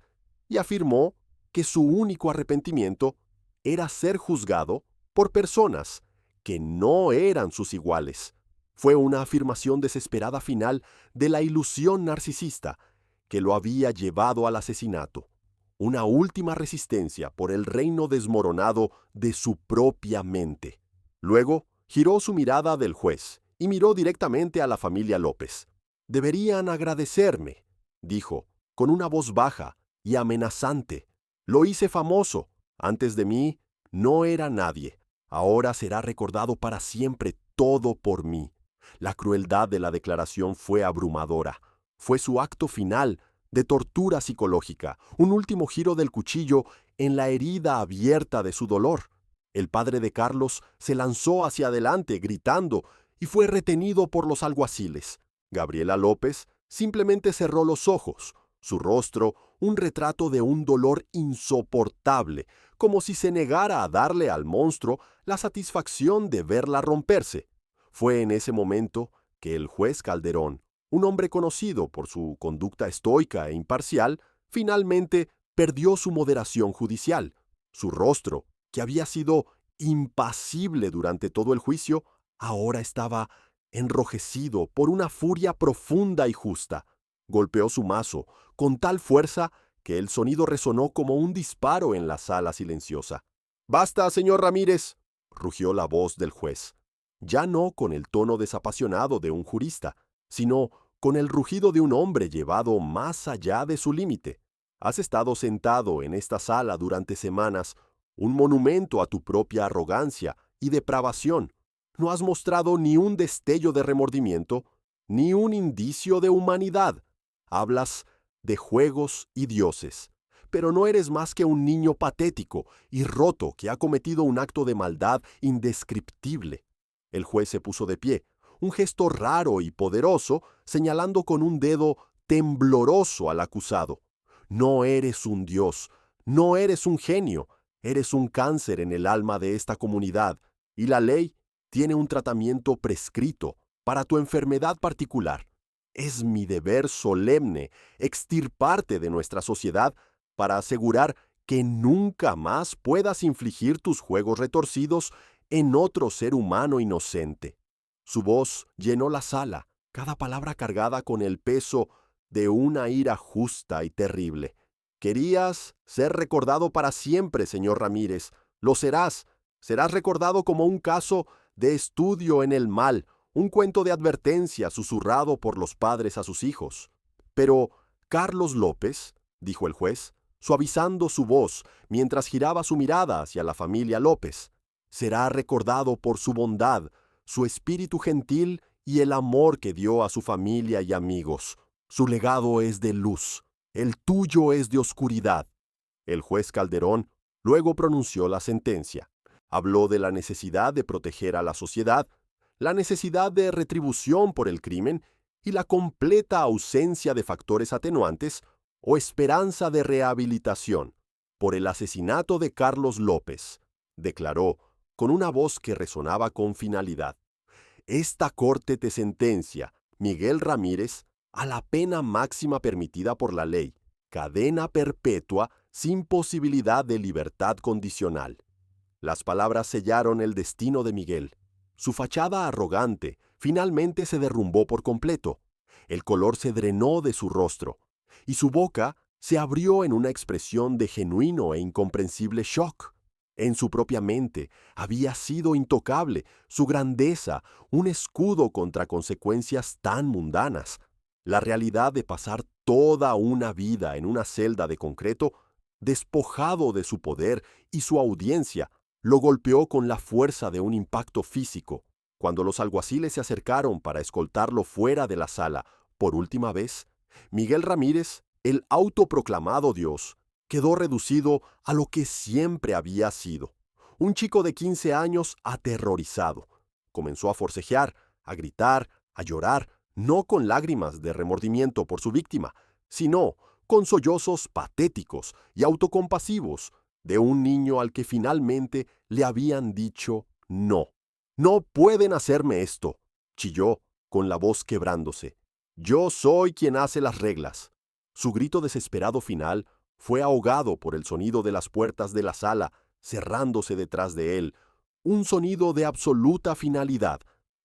y afirmó que su único arrepentimiento era ser juzgado por personas que no eran sus iguales. Fue una afirmación desesperada final de la ilusión narcisista que lo había llevado al asesinato. Una última resistencia por el reino desmoronado de su propia mente. Luego, giró su mirada del juez y miró directamente a la familia López. Deberían agradecerme, dijo, con una voz baja y amenazante. Lo hice famoso. Antes de mí no era nadie. Ahora será recordado para siempre todo por mí. La crueldad de la declaración fue abrumadora. Fue su acto final de tortura psicológica, un último giro del cuchillo en la herida abierta de su dolor. El padre de Carlos se lanzó hacia adelante gritando y fue retenido por los alguaciles. Gabriela López simplemente cerró los ojos, su rostro un retrato de un dolor insoportable, como si se negara a darle al monstruo la satisfacción de verla romperse. Fue en ese momento que el juez Calderón, un hombre conocido por su conducta estoica e imparcial, finalmente perdió su moderación judicial. Su rostro, que había sido impasible durante todo el juicio, ahora estaba enrojecido por una furia profunda y justa. Golpeó su mazo con tal fuerza que el sonido resonó como un disparo en la sala silenciosa. «¡Basta, señor Ramírez!», rugió la voz del juez, ya no con el tono desapasionado de un jurista, sino con el rugido de un hombre llevado más allá de su límite. Has estado sentado en esta sala durante semanas, un monumento a tu propia arrogancia y depravación. No has mostrado ni un destello de remordimiento, ni un indicio de humanidad. Hablas de juegos y dioses, pero no eres más que un niño patético y roto que ha cometido un acto de maldad indescriptible. El juez se puso de pie, un gesto raro y poderoso, señalando con un dedo tembloroso al acusado. No eres un dios, no eres un genio, eres un cáncer en el alma de esta comunidad, y la ley tiene un tratamiento prescrito para tu enfermedad particular. Es mi deber solemne extirparte de nuestra sociedad para asegurar que nunca más puedas infligir tus juegos retorcidos en otro ser humano inocente. Su voz llenó la sala, cada palabra cargada con el peso de una ira justa y terrible. Querías ser recordado para siempre, señor Ramírez. Lo serás. Serás recordado como un caso de estudio en el mal, un cuento de advertencia susurrado por los padres a sus hijos. Pero Carlos López, dijo el juez, suavizando su voz mientras giraba su mirada hacia la familia López, será recordado por su bondad, su espíritu gentil y el amor que dio a su familia y amigos. Su legado es de luz, el tuyo es de oscuridad. El juez Calderón luego pronunció la sentencia. Habló de la necesidad de proteger a la sociedad, la necesidad de retribución por el crimen y la completa ausencia de factores atenuantes o esperanza de rehabilitación por el asesinato de Carlos López, declaró con una voz que resonaba con finalidad. Esta corte te sentencia, Miguel Ramírez, a la pena máxima permitida por la ley, cadena perpetua sin posibilidad de libertad condicional. Las palabras sellaron el destino de Miguel. Su fachada arrogante finalmente se derrumbó por completo. El color se drenó de su rostro, y su boca se abrió en una expresión de genuino e incomprensible shock. En su propia mente había sido intocable, su grandeza, un escudo contra consecuencias tan mundanas. La realidad de pasar toda una vida en una celda de concreto, despojado de su poder y su audiencia, lo golpeó con la fuerza de un impacto físico. Cuando los alguaciles se acercaron para escoltarlo fuera de la sala por última vez, Miguel Ramírez, el autoproclamado Dios, quedó reducido a lo que siempre había sido. Un chico de 15 años aterrorizado. Comenzó a forcejear, a gritar, a llorar, no con lágrimas de remordimiento por su víctima, sino con sollozos patéticos y autocompasivos de un niño al que finalmente le habían dicho no. «No pueden hacerme esto», chilló con la voz quebrándose. «Yo soy quien hace las reglas». Su grito desesperado final fue ahogado por el sonido de las puertas de la sala cerrándose detrás de él, un sonido de absoluta finalidad.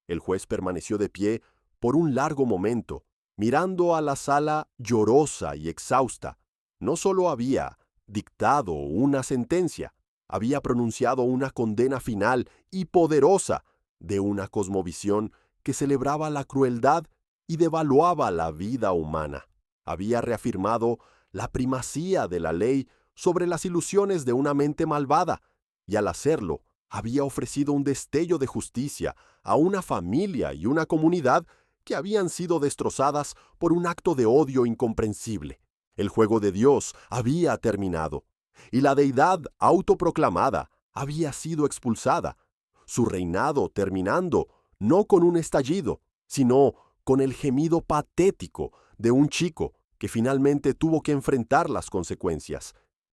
El juez permaneció de pie por un largo momento, mirando a la sala llorosa y exhausta. No solo había dictado una sentencia, había pronunciado una condena final y poderosa de una cosmovisión que celebraba la crueldad y devaluaba la vida humana. Había reafirmado la primacía de la ley sobre las ilusiones de una mente malvada, y al hacerlo, había ofrecido un destello de justicia a una familia y una comunidad que habían sido destrozadas por un acto de odio incomprensible. El juego de Dios había terminado, y la deidad autoproclamada había sido expulsada, su reinado terminando no con un estallido, sino con el gemido patético de un chico que finalmente tuvo que enfrentar las consecuencias